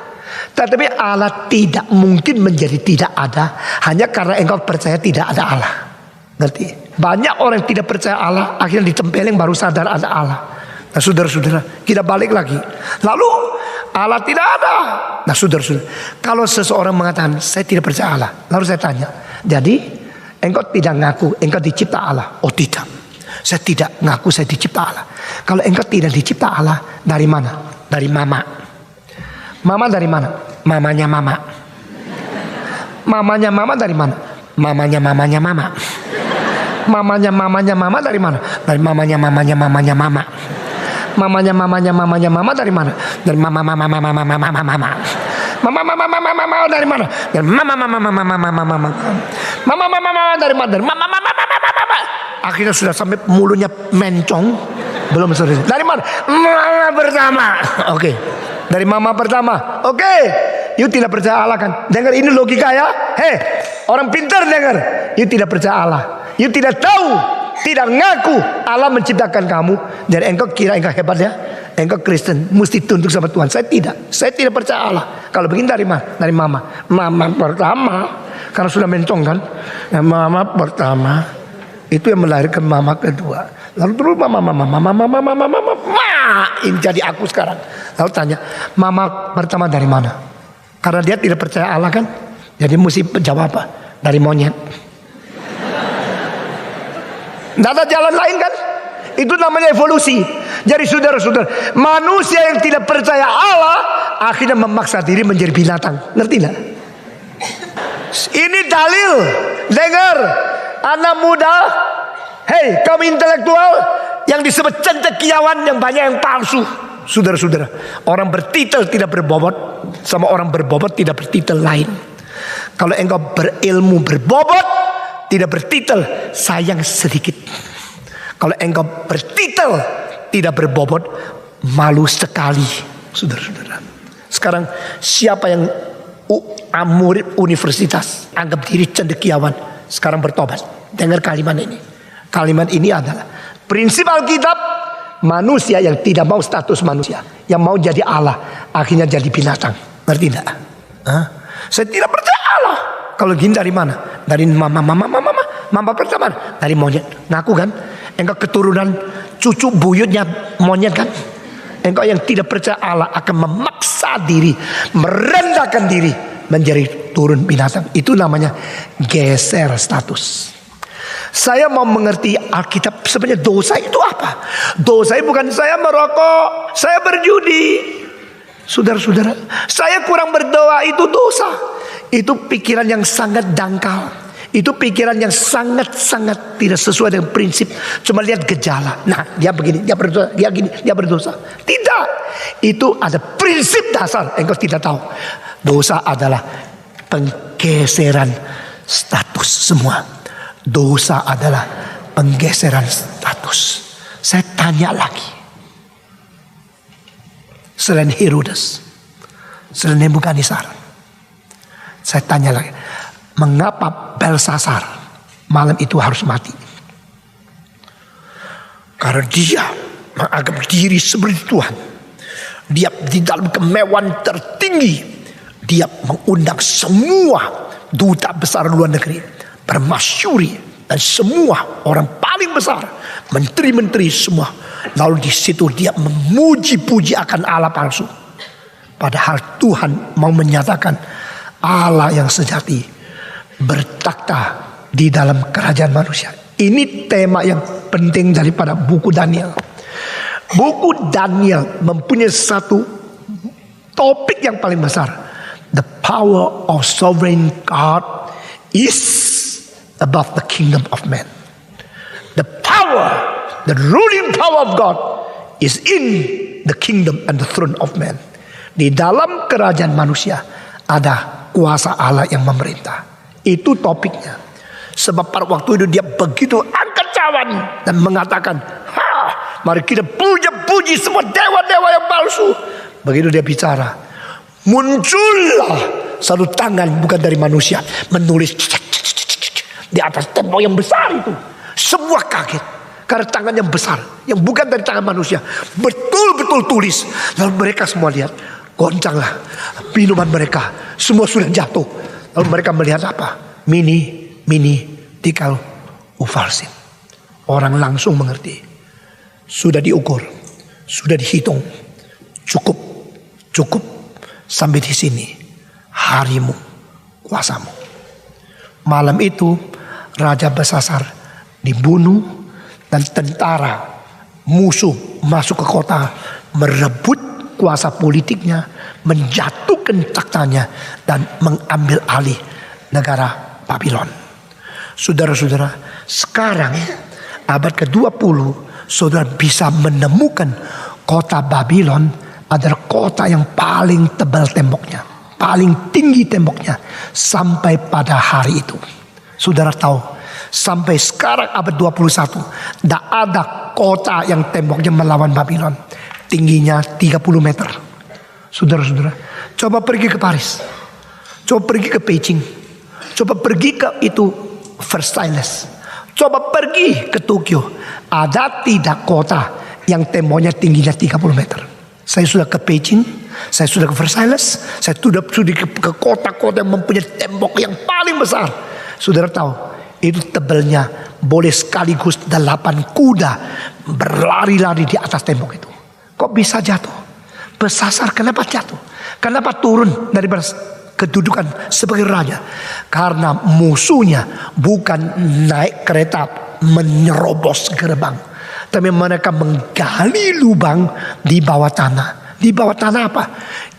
Tetapi Allah tidak mungkin menjadi tidak ada hanya karena engkau percaya tidak ada Allah. Ngerti? Banyak orang yang tidak percaya Allah akhirnya ditempeleng baru sadar ada Allah. Nah saudara-saudara, kita balik lagi. Lalu Allah tidak ada. Nah saudara-saudara, kalau seseorang mengatakan saya tidak percaya Allah, lalu saya tanya, jadi engkau tidak ngaku engkau dicipta Allah? Oh tidak, saya tidak ngaku saya dicipta Allah. Kalau engkau tidak dicipta Allah, dari mana? Dari mama. Mama dari mana? Mamanya mama. Mamanya mama dari mana? Mamanya mamanya mama. Mamanya mama dari mana? Dari mamanya mama. Mamanya mama dari mana? Dari mama dari mana? Dari mama dari mana? Dari mama. Akhirnya sudah sampai mulutnya mencong. Belum selesai. Dari mana? Mama pertama. Oke. Dari mama pertama. Oke. You tidak percaya Allah kan? Dengar ini logika ya. Hei, orang pintar dengar. You tidak percaya Allah. You tidak tahu, tidak ngaku Allah menciptakan kamu. Dan engkau kira engkau hebat ya. Engkau Kristen, mesti tunduk sama Tuhan. Saya tidak percaya Allah. Kalau begini dari mana? Dari mama. Mama pertama. Karena sudah mencong kan. Nah, mama pertama itu yang melahirkan mama kedua. Lalu terus mama. Ini jadi aku sekarang. Lalu tanya, mama pertama dari mana? Karena dia tidak percaya Allah kan. Jadi mesti jawab apa? Dari monyet. Tidak ada jalan lain kan? Itu namanya evolusi. Jadi saudara-saudara, manusia yang tidak percaya Allah akhirnya memaksa diri menjadi binatang. Ngerti tidak? Ini dalil. Dengar, anak muda, hei kamu intelektual yang disebut cendekiawan yang banyak yang palsu. Saudara-saudara, orang bertitel tidak berbobot sama orang berbobot tidak bertitel lain. Kalau engkau berilmu berbobot, tidak bertitel, sayang sedikit. Kalau engkau bertitel tidak berbobot, malu sekali. Saudara-saudara, sekarang siapa yang murid universitas anggap diri cendekiawan sekarang bertobat? Dengar kalimat ini. Kalimat ini adalah prinsip Alkitab. Manusia yang tidak mau status manusia, yang mau jadi Allah, akhirnya jadi binatang. Ngerti tidak? Saya tidak percaya Allah. Kalau gini dari mana? Dari mama pertama. Dari monyet. Ngaku kan? Engkau keturunan cucu buyutnya monyet kan? Engkau yang tidak percaya Allah akan memaksa diri, merendahkan diri menjadi turun binatang. Itu namanya geser status. Saya mau mengerti Alkitab sebenarnya dosa itu apa? Dosa itu bukan saya merokok, saya berjudi. Saudara-saudara, saya kurang berdoa itu dosa. Itu pikiran yang sangat dangkal. Itu pikiran yang sangat-sangat tidak sesuai dengan prinsip. Cuma lihat gejala. Nah, dia begini, dia berdosa, dia gini, dia berdosa. Tidak. Itu ada prinsip dasar. Engkau tidak tahu. Dosa adalah penggeseran status semua. Dosa adalah penggeseran status. Saya tanya lagi. Selain Herodes, selain Nebukadnezar, saya tanya lagi. Mengapa Belsasar malam itu harus mati? Karena dia menganggap diri seperti Tuhan. Dia di dalam kemewahan tertinggi. Dia mengundang semua duta besar luar negeri, permasyuri dan semua orang paling besar, menteri-menteri semua. Lalu di situ dia memuji-puji akan Allah palsu. Padahal Tuhan mau menyatakan Allah yang sejati bertakhta di dalam kerajaan manusia. Ini tema yang penting daripada buku Daniel. Buku Daniel mempunyai satu topik yang paling besar. The power of sovereign God is above the kingdom of man. The power, the ruling power of God is in the kingdom and the throne of man. Di dalam kerajaan manusia ada kuasa Allah yang memerintah. Itu topiknya. Sebab pada waktu itu dia begitu angkat cawan dan mengatakan, mari kita puji semua dewa-dewa yang palsu. Begitu dia bicara, muncullah satu tangan bukan dari manusia menulis di atas tembok yang besar itu. Semua kaget karena tangan yang besar yang bukan dari tangan manusia betul-betul tulis. Lalu mereka semua lihat, goncanglah minuman mereka, semua sudah jatuh. Lalu mereka melihat apa? Mini tikal ufalsin. Orang langsung mengerti. Sudah diukur, sudah dihitung. Cukup sampai di sini. Harimu, kuasamu. Malam itu Raja Belsasar dibunuh dan tentara musuh masuk ke kota merebut kuasa politiknya, menjatuhkan taktanya dan mengambil alih negara Babylon. Saudara-saudara, sekarang abad ke-20 saudara bisa menemukan kota Babylon adalah kota yang paling tebal temboknya, paling tinggi temboknya sampai pada hari itu. Saudara tahu, sampai sekarang abad 21 tidak ada kota yang temboknya melawan Babylon. Tingginya 30 meter. Saudara-saudara, coba pergi ke Paris, coba pergi ke Beijing, coba pergi ke itu Versailles, coba pergi ke Tokyo. Ada tidak kota yang temboknya tingginya 30 meter? Saya sudah ke Beijing, saya sudah ke Versailles, saya sudah ke kota-kota yang mempunyai tembok yang paling besar. Saudara tahu, itu tebalnya boleh sekaligus 8 kuda berlari-lari di atas tembok itu. Kok bisa jatuh? Belsasar kenapa jatuh? Kenapa turun dari kedudukan sebagai raja? Karena musuhnya bukan naik kereta menyerobos gerbang, tapi mereka menggali lubang di bawah tanah. Di bawah tanah apa?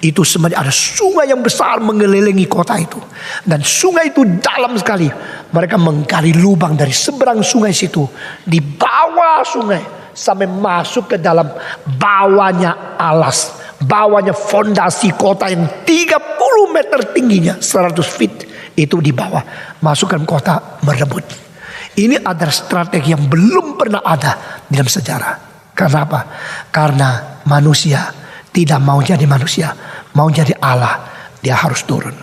Itu sebenarnya ada sungai yang besar mengelilingi kota itu. Dan sungai itu dalam sekali. Mereka menggali lubang dari seberang sungai situ, di bawah sungai, sampai masuk ke dalam bawahnya alas, bawahnya fondasi kota yang 30 meter tingginya, 100 feet. Itu di bawah. Masukkan kota, merebut. Ini adalah strategi yang belum pernah ada dalam sejarah. Karena apa? Karena manusia tidak mau jadi manusia, mau jadi Allah, dia harus turun.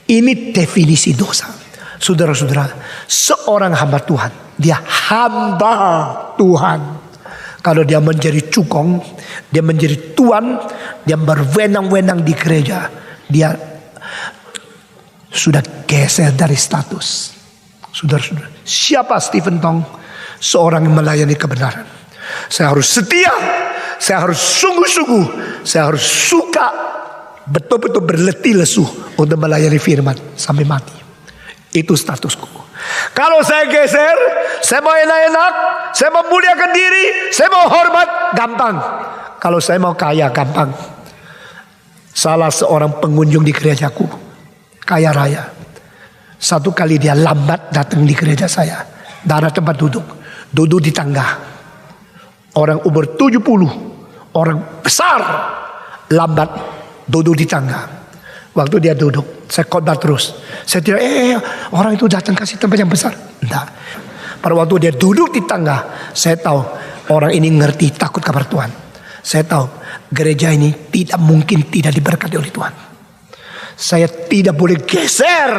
Ini definisi dosa. Saudara-saudara, seorang hamba Tuhan, dia hamba Tuhan. Kalau dia menjadi cukong, dia menjadi tuan, dia berwenang-wenang di gereja, dia sudah geser dari status. Saudara-saudara, siapa Stephen Tong? Seorang yang melayani kebenaran. Saya harus setia, saya harus sungguh-sungguh, saya harus suka, betul-betul berletih lesu untuk melayani firman sampai mati. Itu statusku. Kalau saya geser, saya mau enak-enak, saya mau muliakan diri, saya mau hormat, gampang. Kalau saya mau kaya, gampang. Salah seorang pengunjung di gerejaku, kaya raya. Satu kali dia lambat datang di gereja saya. Tidak ada tempat duduk. Duduk di tangga. Orang umur 70, orang besar, lambat duduk di tangga. Waktu dia duduk, saya khotbah terus. Saya tidak, orang itu datang kasih tempat yang besar. Tidak. Pada waktu dia duduk di tangga, saya tahu orang ini ngerti takut kabar Tuhan. Saya tahu gereja ini tidak mungkin tidak diberkati oleh Tuhan. Saya tidak boleh geser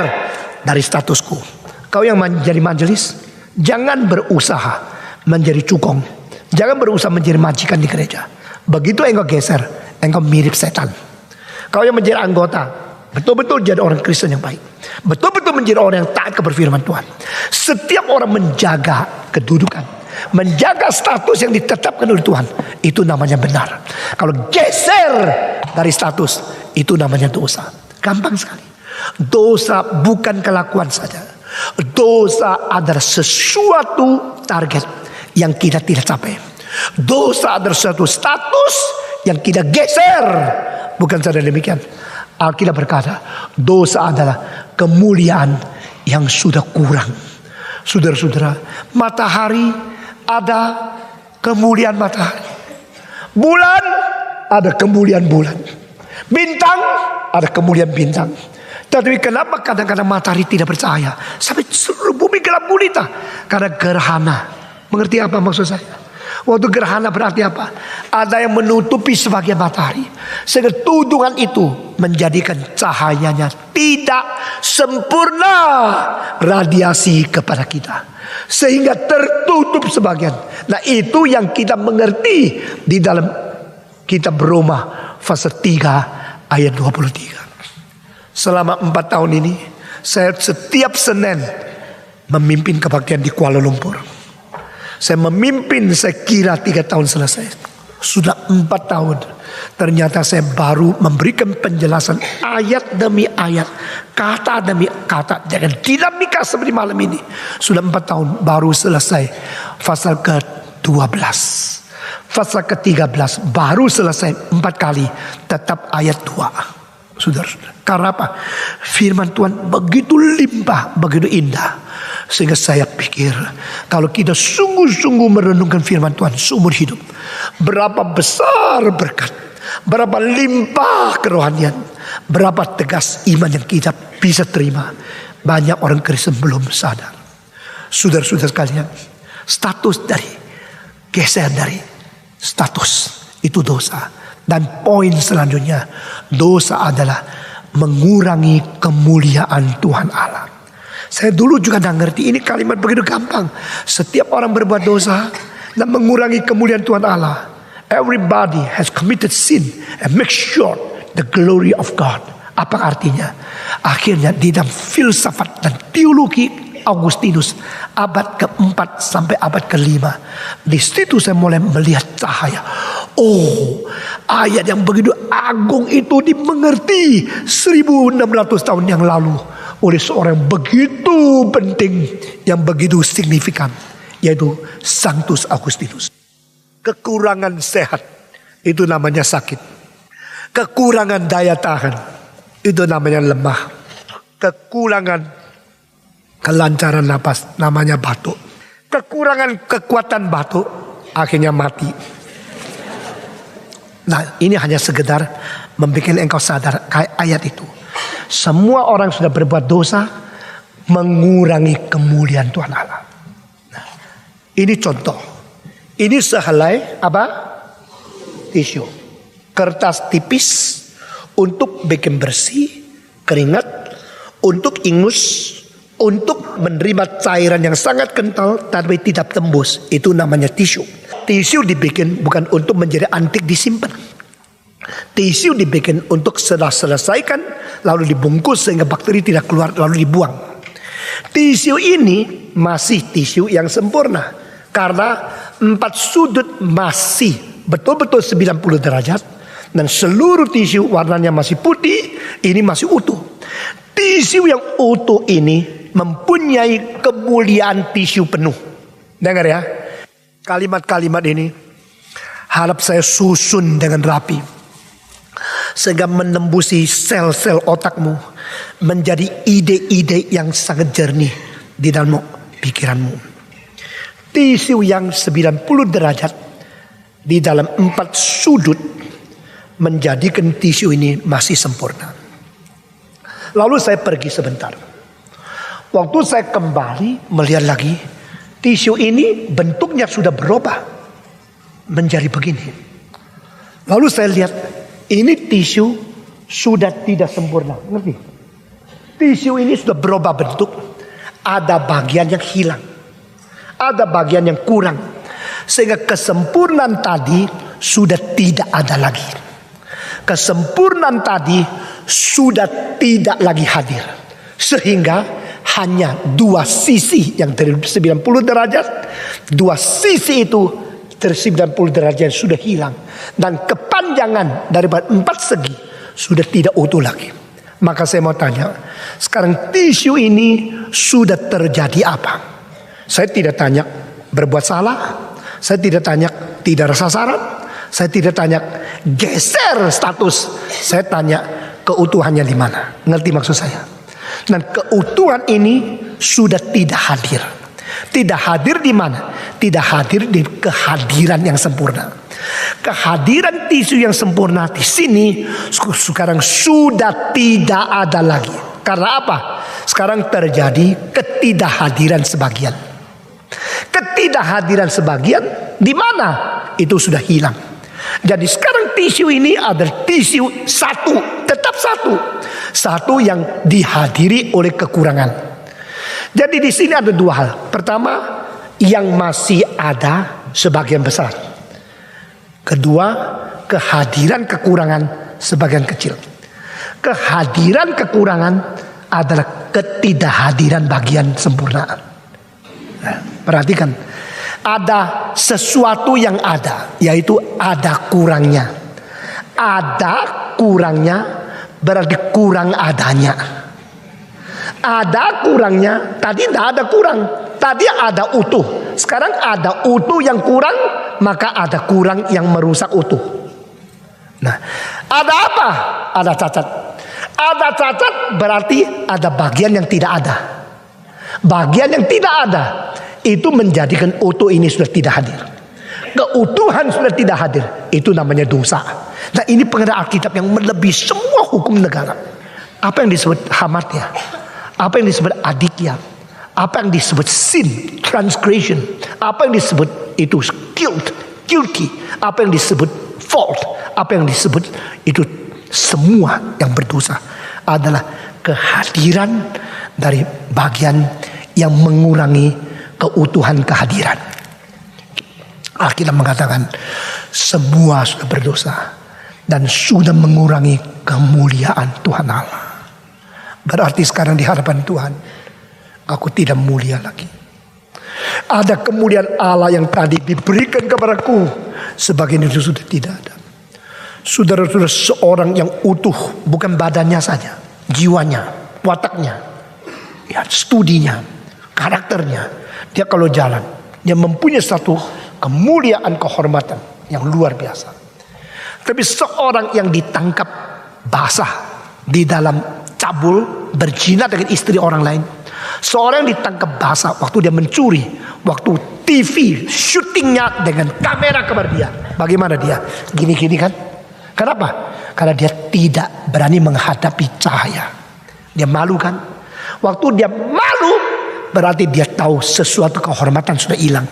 dari statusku. Kau yang menjadi majelis, jangan berusaha menjadi cukong. Jangan berusaha menjadi majikan di gereja. Begitu engkau geser, engkau mirip setan. Kau yang menjadi anggota, betul-betul jadi orang Kristen yang baik, betul-betul menjadi orang yang taat kepada firman Tuhan. Setiap orang menjaga kedudukan, menjaga status yang ditetapkan oleh Tuhan, itu namanya benar. Kalau geser dari status, itu namanya dosa. Gampang sekali. Dosa bukan kelakuan saja. Dosa adalah sesuatu target yang kita tidak capai. Dosa adalah suatu status yang kita geser. Bukan saja demikian, Alkitab berkata, dosa adalah kemuliaan yang sudah kurang. Saudara-saudara, matahari ada kemuliaan matahari, bulan ada kemuliaan bulan, bintang ada kemuliaan bintang. Tapi kenapa kadang-kadang matahari tidak bercahaya sampai seluruh bumi gelap gulita? Karena gerhana. Mengerti apa maksud saya? Waktu gerhana berarti apa? Ada yang menutupi sebagian matahari, sehingga tudungan itu menjadikan cahayanya tidak sempurna radiasi kepada kita, sehingga tertutup sebagian. Nah, itu yang kita mengerti di dalam kitab Roma pasal 3 ayat 23. Selama 4 tahun ini saya setiap Senin memimpin kebaktian di Kuala Lumpur. Saya memimpin, saya kira 3 tahun selesai. Sudah 4 tahun. Ternyata saya baru memberikan penjelasan ayat demi ayat, kata demi kata, dengan dinamika seperti malam ini. Sudah 4 tahun baru selesai pasal ke-12. Pasal ke-13 baru selesai 4 kali, tetap ayat 2. Saudara-saudara, karena apa? Firman Tuhan begitu limpah, begitu indah, sehingga saya pikir kalau kita sungguh-sungguh merenungkan firman Tuhan seumur hidup, berapa besar berkat, berapa limpah kerohanian, berapa tegas iman yang kita bisa terima. Banyak orang Kristen belum sadar. Saudara-saudara sekalian, status dari geser dari status itu dosa. Dan poin selanjutnya, dosa adalah mengurangi kemuliaan Tuhan Allah. Saya dulu juga tidak ngerti, ini kalimat begitu gampang. Setiap orang berbuat dosa dan mengurangi kemuliaan Tuhan Allah. Everybody has committed sin and make short the glory of God. Apa artinya? Akhirnya di dalam filsafat dan teologi Augustinus abad ke-4 sampai abad ke-5, di situ saya mulai melihat cahaya. Oh, ayat yang begitu agung itu dimengerti 1600 tahun yang lalu oleh seorang yang begitu penting, yang begitu signifikan, yaitu Sanctus Augustinus. Kekurangan sehat itu namanya sakit. Kekurangan daya tahan itu namanya lemah. Kekurangan kelancaran napas namanya batuk. Kekurangan kekuatan batuk akhirnya mati. Nah, ini hanya sekedar membuat engkau sadar kayak ayat itu. Semua orang sudah berbuat dosa, mengurangi kemuliaan Tuhan Allah. Nah, ini contoh. Ini sehelai apa? Tisu. Kertas tipis untuk bikin bersih keringat, untuk ingus, untuk menerima cairan yang sangat kental tapi tidak tembus. Itu namanya tisu. Tisu dibikin bukan untuk menjadi antik disimpan. Tisu dibikin untuk setelah selesaikan lalu dibungkus sehingga bakteri tidak keluar lalu dibuang. Tisu ini masih tisu yang sempurna karena 4 sudut masih betul-betul 90 derajat dan seluruh tisu warnanya masih putih, ini masih utuh. Tisu yang utuh ini mempunyai kemuliaan tisu penuh. Dengar ya, kalimat-kalimat ini harap saya susun dengan rapi sehingga menembusi sel-sel otakmu menjadi ide-ide yang sangat jernih di dalam pikiranmu. Tisu yang 90 derajat di dalam 4 sudut menjadikan tisu ini masih sempurna. Lalu saya pergi sebentar. Waktu saya kembali melihat lagi, tisu ini bentuknya sudah berubah menjadi begini. Lalu saya lihat, ini tisu sudah tidak sempurna. Ngerti? Tisu ini sudah berubah bentuk. Ada bagian yang hilang. Ada bagian yang kurang. Sehingga kesempurnaan tadi sudah tidak ada lagi. Kesempurnaan tadi sudah tidak lagi hadir. Sehingga hanya 2 sisi yang dari 90 derajat. 2 sisi itu dari 90 derajat sudah hilang. Dan kepanjangan daripada 4 segi sudah tidak utuh lagi. Maka saya mau tanya, sekarang tisu ini sudah terjadi apa? Saya tidak tanya berbuat salah. Saya tidak tanya tidak rasa syarat. Saya tidak tanya geser status. Saya tanya keutuhannya di mana. Ngerti maksud saya? Dan keutuhan ini sudah tidak hadir. Tidak hadir di mana? Tidak hadir di kehadiran yang sempurna. Kehadiran tisu yang sempurna di sini sekarang sudah tidak ada lagi. Karena apa? Sekarang terjadi ketidakhadiran sebagian. Ketidakhadiran sebagian di mana? Itu sudah hilang. Jadi sekarang Sekarang tisu ini adalah tisu satu, tetap satu. Satu yang dihadiri oleh kekurangan. Jadi di sini ada dua hal. Pertama, yang masih ada sebagian besar. Kedua, kehadiran kekurangan sebagian kecil. Kehadiran kekurangan adalah ketidakhadiran bagian sempurna. Nah, perhatikan, ada sesuatu yang ada, yaitu ada kurangnya. Ada kurangnya berarti kurang adanya. Ada kurangnya, tadi tidak ada kurang, tadi ada utuh. Sekarang ada utuh yang kurang, maka ada kurang yang merusak utuh. Nah, ada apa? Ada cacat. Ada cacat berarti ada bagian yang tidak ada. Bagian yang tidak ada itu menjadikan utuh ini sudah tidak hadir. Keutuhan sudah tidak hadir. Itu namanya dosa. Nah, ini pengertian Alkitab yang melebihi semua hukum negara. Apa yang disebut hamartia? Apa yang disebut adikya? Apa yang disebut sin, transgression? Apa yang disebut itu guilty? Apa yang disebut fault? Apa yang disebut itu semua yang berdosa adalah kehadiran dari bagian yang mengurangi keutuhan kehadiran. Alkitab mengatakan semua sudah berdosa dan sudah mengurangi kemuliaan Tuhan Allah. Berarti sekarang di hadapan Tuhan aku tidak mulia lagi. Ada kemuliaan Allah yang tadi diberikan kepadaku, sebagian itu sudah tidak ada. Saudara-saudara, seorang yang utuh bukan badannya saja, jiwanya, wataknya, ya, studinya, karakternya. Dia kalau jalan, dia mempunyai satu kemuliaan, kehormatan yang luar biasa. Tapi seorang yang ditangkap basah di dalam cabul, berzina dengan istri orang lain. Seorang yang ditangkap basah waktu dia mencuri, waktu TV syutingnya dengan kamera kepada dia. Bagaimana dia? Gini-gini kan? Kenapa? Karena dia tidak berani menghadapi cahaya. Dia malu kan? Waktu dia malu, berarti dia tahu sesuatu kehormatan sudah hilang.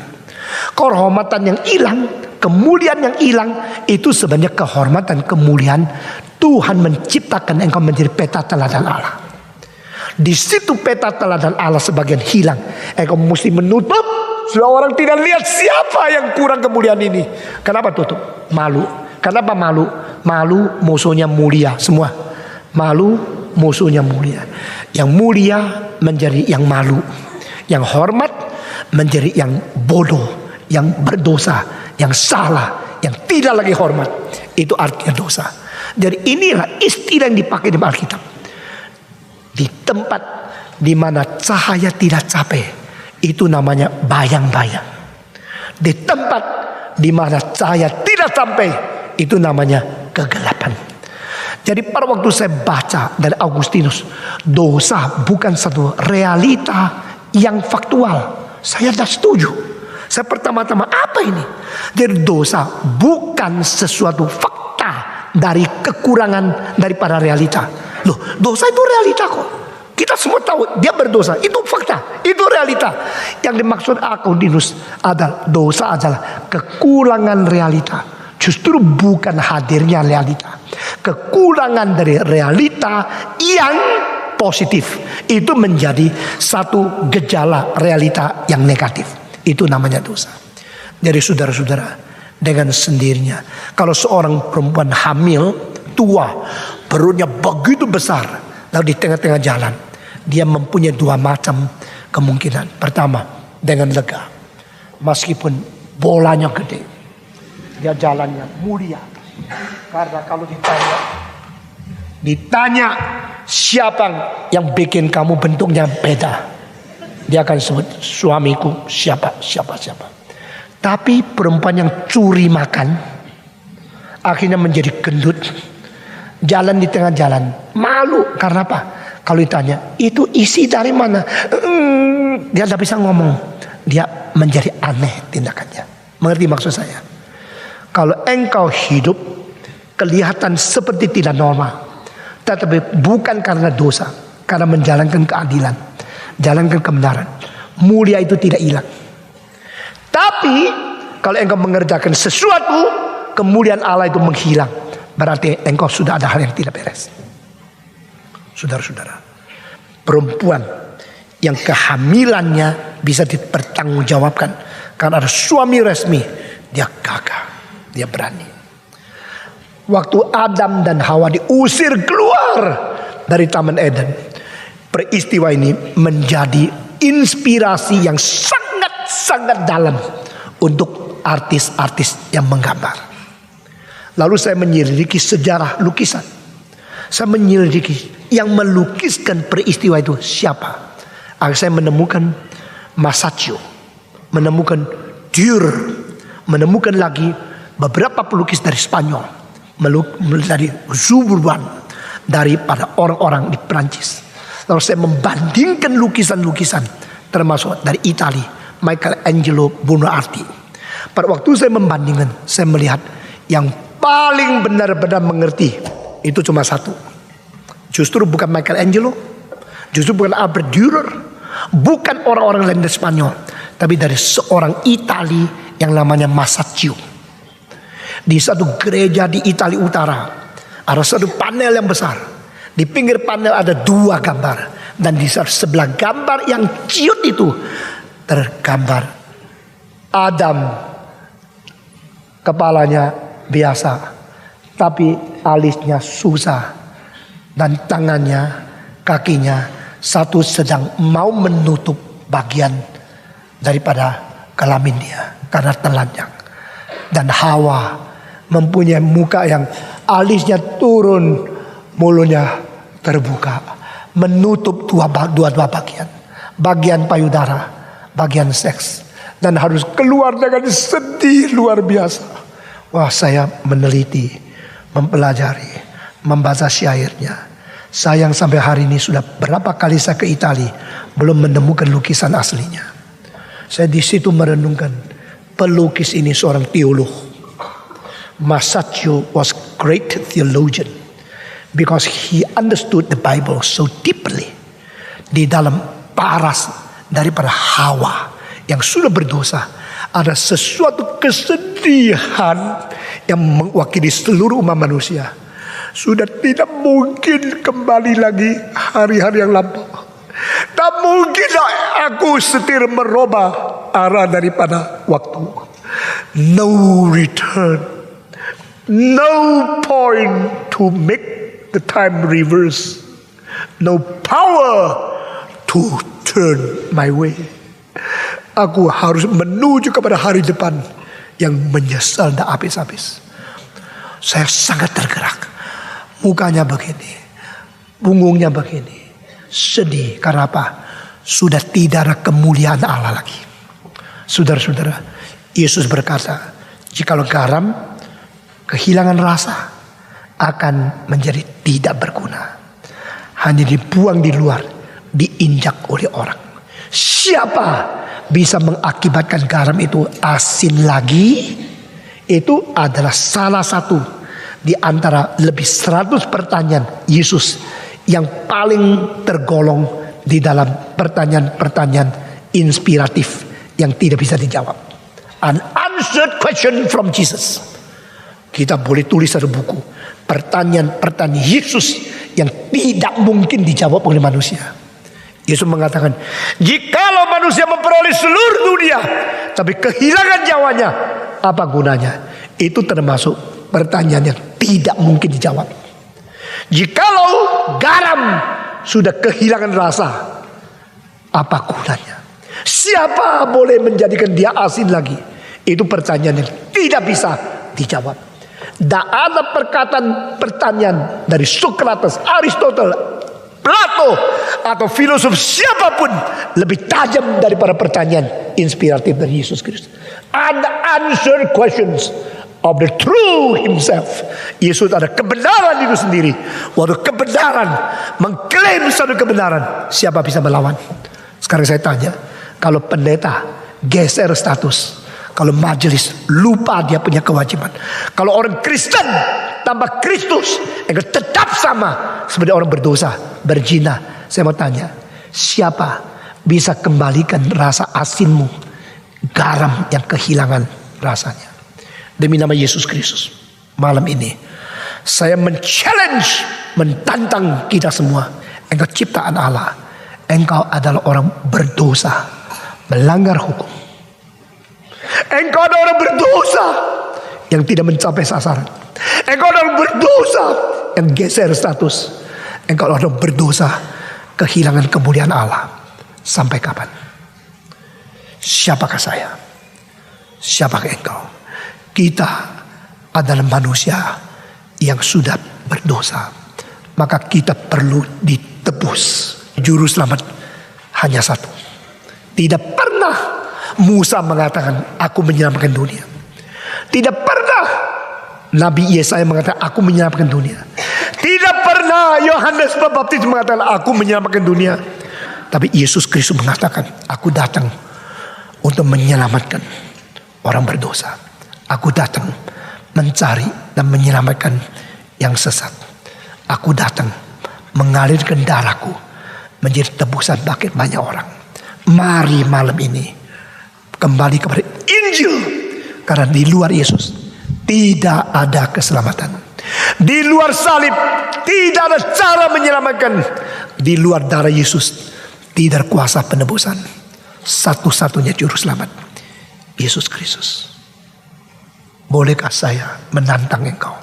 Kehormatan yang hilang, kemuliaan yang hilang, itu sebenarnya kehormatan, kemuliaan Tuhan menciptakan engkau menjadi peta teladan Allah. Di situ peta teladan Allah sebagian hilang. Engkau mesti menutup supaya orang tidak lihat siapa yang kurang kemuliaan ini. Kenapa tutup? Malu. Kenapa malu? Malu musuhnya mulia semua. Malu musuhnya mulia. Yang mulia menjadi yang malu. Yang hormat menjadi yang bodoh, yang berdosa, yang salah, yang tidak lagi hormat. Itu artinya dosa. Jadi inilah istilah yang dipakai di Alkitab. Di tempat di mana cahaya tidak capai, itu namanya bayang-bayang. Di tempat di mana cahaya tidak sampai, itu namanya kegelapan. Jadi pada waktu saya baca dari Augustinus, dosa bukan satu realita yang faktual. Saya tidak setuju. Saya pertama-tama apa ini? Jadi dosa bukan sesuatu fakta dari kekurangan daripada realita. Loh, dosa itu realita kok. Kita semua tahu dia berdosa. Itu fakta, itu realita. Yang dimaksud Augustinus adalah dosa adalah kekurangan realita. Justru bukan hadirnya realita. Kekurangan dari realita yang positif itu menjadi satu gejala realita yang negatif. Itu namanya dosa. Jadi saudara-saudara, dengan sendirinya kalau seorang perempuan hamil tua, perutnya begitu besar, lalu di tengah-tengah jalan dia mempunyai dua macam kemungkinan. Pertama, dengan lega, meskipun bolanya gede, dia jalannya mulia. Karena kalau ditanya siapa yang bikin kamu bentuknya beda, dia akan sebut suamiku siapa. Tapi perempuan yang curi makan akhirnya menjadi gendut, jalan di tengah jalan malu. Karena apa? Kalau ditanya itu isi dari mana, dia tidak bisa ngomong. Dia menjadi aneh tindakannya. Mengerti maksud saya? Kalau engkau hidup kelihatan seperti tidak normal, tetapi bukan karena dosa, karena menjalankan keadilan, jalankan kebenaran, mulia itu tidak hilang. Tapi kalau engkau mengerjakan sesuatu, kemuliaan Allah itu menghilang. berarti engkau sudah ada hal yang tidak beres. Saudara-saudara, perempuan yang kehamilannya bisa dipertanggungjawabkan karena ada suami resmi, dia gagah, dia berani. Waktu Adam dan Hawa diusir keluar dari Taman Eden, peristiwa ini menjadi inspirasi yang sangat dalam untuk artis-artis yang menggambar. Lalu saya menyelidiki sejarah lukisan. Saya menyelidiki yang melukiskan peristiwa itu siapa. Saya menemukan Masaccio, menemukan Dürer, menemukan lagi beberapa pelukis dari Spanyol, dari Zurban, daripada orang-orang di Perancis. Lalu saya membandingkan lukisan-lukisan termasuk dari Italia, Michelangelo Buonarroti. Pada waktu saya membandingkan, saya melihat yang paling benar-benar mengerti itu cuma satu. Justru bukan Michelangelo, justru bukan Albert Dürer, bukan orang-orang lain dari Spanyol, tapi dari seorang Itali yang namanya Masaccio. Di satu gereja di Italia Utara ada satu panel yang besar. Di pinggir panel ada 2 gambar, dan di sebelah gambar yang ciut itu tergambar Adam, kepalanya biasa, tapi alisnya susah, dan tangannya, kakinya satu sedang mau menutup bagian daripada kelamin dia karena telanjang. Dan Hawa mempunyai muka yang alisnya turun, mulutnya terbuka, menutup dua bagian, bagian payudara, bagian seks, dan harus keluar dengan sedih luar biasa. Wah, saya meneliti, mempelajari, membaca syairnya. Sayang sampai hari ini sudah berapa kali saya ke Italia belum menemukan lukisan aslinya. Saya di situ merenungkan, pelukis ini seorang teolog. Masaccio was great theologian because he understood the Bible so deeply. Di dalam paras daripada Hawa yang sudah berdosa, ada sesuatu kesedihan yang mewakili seluruh umat manusia. Sudah tidak mungkin kembali lagi hari-hari yang lampau. Tak mungkin aku setir merubah arah daripada waktu. No return. No point to make the time reverse. No power to turn my way. Aku harus menuju kepada hari depan yang menyesal dan habis-habis. Saya sangat tergerak. Mukanya begini, punggungnya begini, sedih. Karena apa? Sudah tidak ada kemuliaan Allah lagi. Saudara-saudara, Yesus berkata, jikalau garam kehilangan rasa, akan menjadi tidak berguna. Hanya dibuang di luar, diinjak oleh orang. Siapa bisa mengakibatkan garam itu asin lagi? Itu adalah salah satu di antara lebih 100 pertanyaan Yesus yang paling tergolong di dalam pertanyaan-pertanyaan inspiratif yang tidak bisa dijawab. Unanswered question from Jesus. Kita boleh tulis satu buku, pertanyaan-pertanyaan Yesus yang tidak mungkin dijawab oleh manusia. Yesus mengatakan, jikalau manusia memperoleh seluruh dunia tapi kehilangan nyawanya, apa gunanya? Itu termasuk pertanyaan yang tidak mungkin dijawab. Jikalau garam sudah kehilangan rasa, apa gunanya? Siapa boleh menjadikan dia asin lagi? Itu pertanyaan yang tidak bisa dijawab. Tak ada pertanyaan dari Socrates, Aristoteles, Plato, atau filosof siapapun lebih tajam daripada pertanyaan inspiratif dari Yesus Kristus. Unanswered questions of the true himself. Yesus ada kebenaran itu sendiri. Waktu kebenaran mengklaim satu kebenaran, siapa bisa melawan? Sekarang saya tanya, kalau pendeta geser status, kalau majelis lupa dia punya kewajiban, kalau orang Kristen tambah Kristus, yang tetap sama seperti orang berdosa, berzina, saya mau tanya, siapa bisa kembalikan rasa asinmu, garam yang kehilangan rasanya? Demi nama Yesus Kristus, malam ini Saya men-challenge, mentantang kita semua. Engkau ciptaan Allah. Engkau adalah orang berdosa, melanggar hukum. Engkau adalah orang berdosa yang tidak mencapai sasaran. Engkau adalah orang berdosa yang geser status. Engkau adalah orang berdosa kehilangan kemuliaan Allah. Sampai kapan? Siapakah saya? Siapakah engkau? Kita adalah manusia yang sudah berdosa. Maka kita perlu ditebus. Juru selamat hanya satu. Tidak pernah Musa mengatakan aku menyelamatkan dunia. Tidak pernah Nabi Yesaya mengatakan aku menyelamatkan dunia. Tidak pernah Yohanes Pembaptis mengatakan aku menyelamatkan dunia. Tapi Yesus Kristus mengatakan aku datang untuk menyelamatkan orang berdosa. Aku datang mencari dan menyelamatkan yang sesat. Aku datang mengalirkan darahku menjadi tebusan bagi banyak orang. Mari malam ini kembali kepada Injil. Karena di luar Yesus tidak ada keselamatan. Di luar salib tidak ada cara menyelamatkan. Di luar darah Yesus tidak ada kuasa penebusan. Satu-satunya juru selamat Yesus Kristus. Bolehkah saya menantang engkau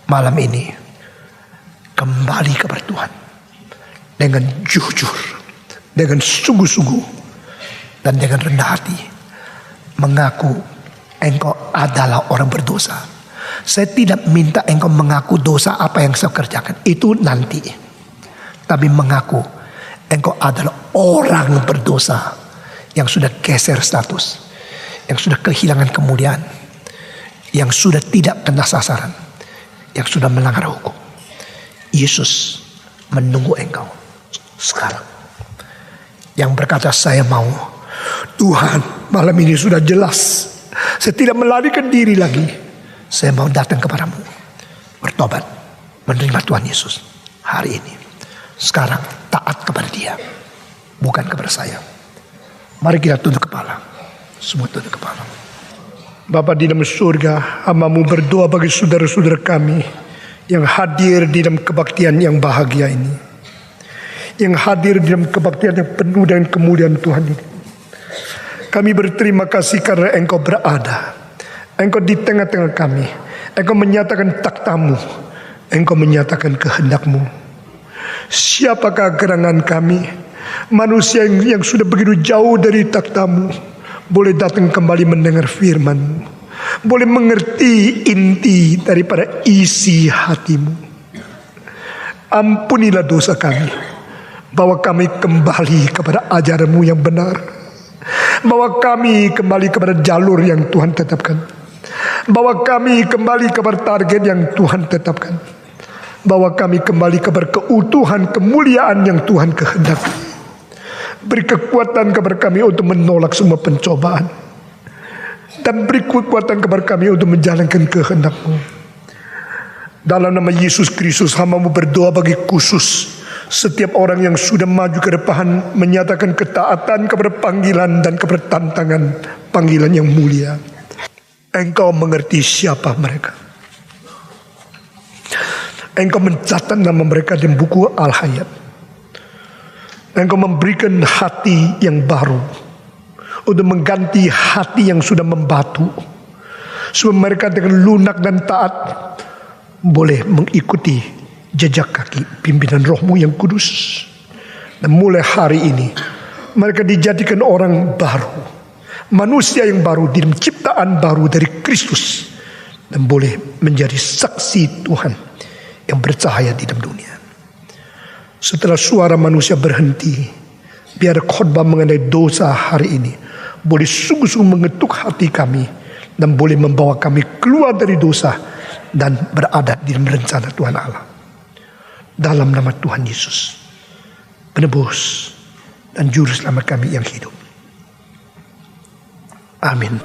malam ini kembali kepada Tuhan dengan jujur, dengan sungguh-sungguh, dan dengan rendah hati, mengaku engkau adalah orang berdosa. Saya tidak minta engkau mengaku dosa apa yang saya kerjakan, itu nanti. Tapi mengaku engkau adalah orang berdosa yang sudah geser status, yang sudah kehilangan kemuliaan, yang sudah tidak kena sasaran, yang sudah melanggar hukum. Yesus menunggu engkau sekarang. Yang berkata saya mau. Tuhan, malam ini sudah jelas. Saya tidak melarikan diri lagi. Saya mau datang kepadamu, bertobat, menerima Tuhan Yesus hari ini. Sekarang taat kepada Dia, bukan kepada saya. Mari kita tunduk kepala. Semua tunduk kepala. Bapa di dalam surga, hamba-Mu berdoa bagi saudara-saudara kami yang hadir di dalam kebaktian yang bahagia ini, yang hadir di dalam kebaktian yang penuh dengan kemuliaan Tuhan ini. Kami berterima kasih karena Engkau berada, Engkau di tengah-tengah kami, Engkau menyatakan takhta-Mu, Engkau menyatakan kehendak-Mu. Siapakah gerangan kami, manusia yang sudah begitu jauh dari takhta-Mu, boleh datang kembali mendengar firman-Mu, boleh mengerti inti daripada isi hati-Mu. Ampunilah dosa kami, bawa kami kembali kepada ajaran-Mu yang benar, bawa kami kembali kepada jalur yang Tuhan tetapkan, bawa kami kembali kepada target yang Tuhan tetapkan, bawa kami kembali kepada keutuhan kemuliaan yang Tuhan kehendaki. Beri kekuatan kepada kami untuk menolak semua pencobaan, dan beri kekuatan kepada kami untuk menjalankan kehendak-Mu. Dalam nama Yesus Kristus, hamba-Mu berdoa bagi khusus setiap orang yang sudah maju ke depan, menyatakan ketaatan kepada panggilan dan kepada tantangan panggilan yang mulia. Engkau mengerti siapa mereka. Engkau mencatat nama mereka di buku Al-Hayat. Engkau memberikan hati yang baru untuk mengganti hati yang sudah membatu, supaya mereka dengan lunak dan taat boleh mengikuti jejak kaki pimpinan Roh-Mu yang kudus. Dan mulai hari ini mereka dijadikan orang baru, manusia yang baru di dalam ciptaan baru dari Kristus, dan boleh menjadi saksi Tuhan yang bercahaya di dalam dunia. Setelah suara manusia berhenti, biar khotbah mengenai dosa hari ini boleh sungguh-sungguh mengetuk hati kami, dan boleh membawa kami keluar dari dosa dan berada di dalam rencana Tuhan Allah. Dalam nama Tuhan Yesus, penebus dan juru selamat kami yang hidup. Amin.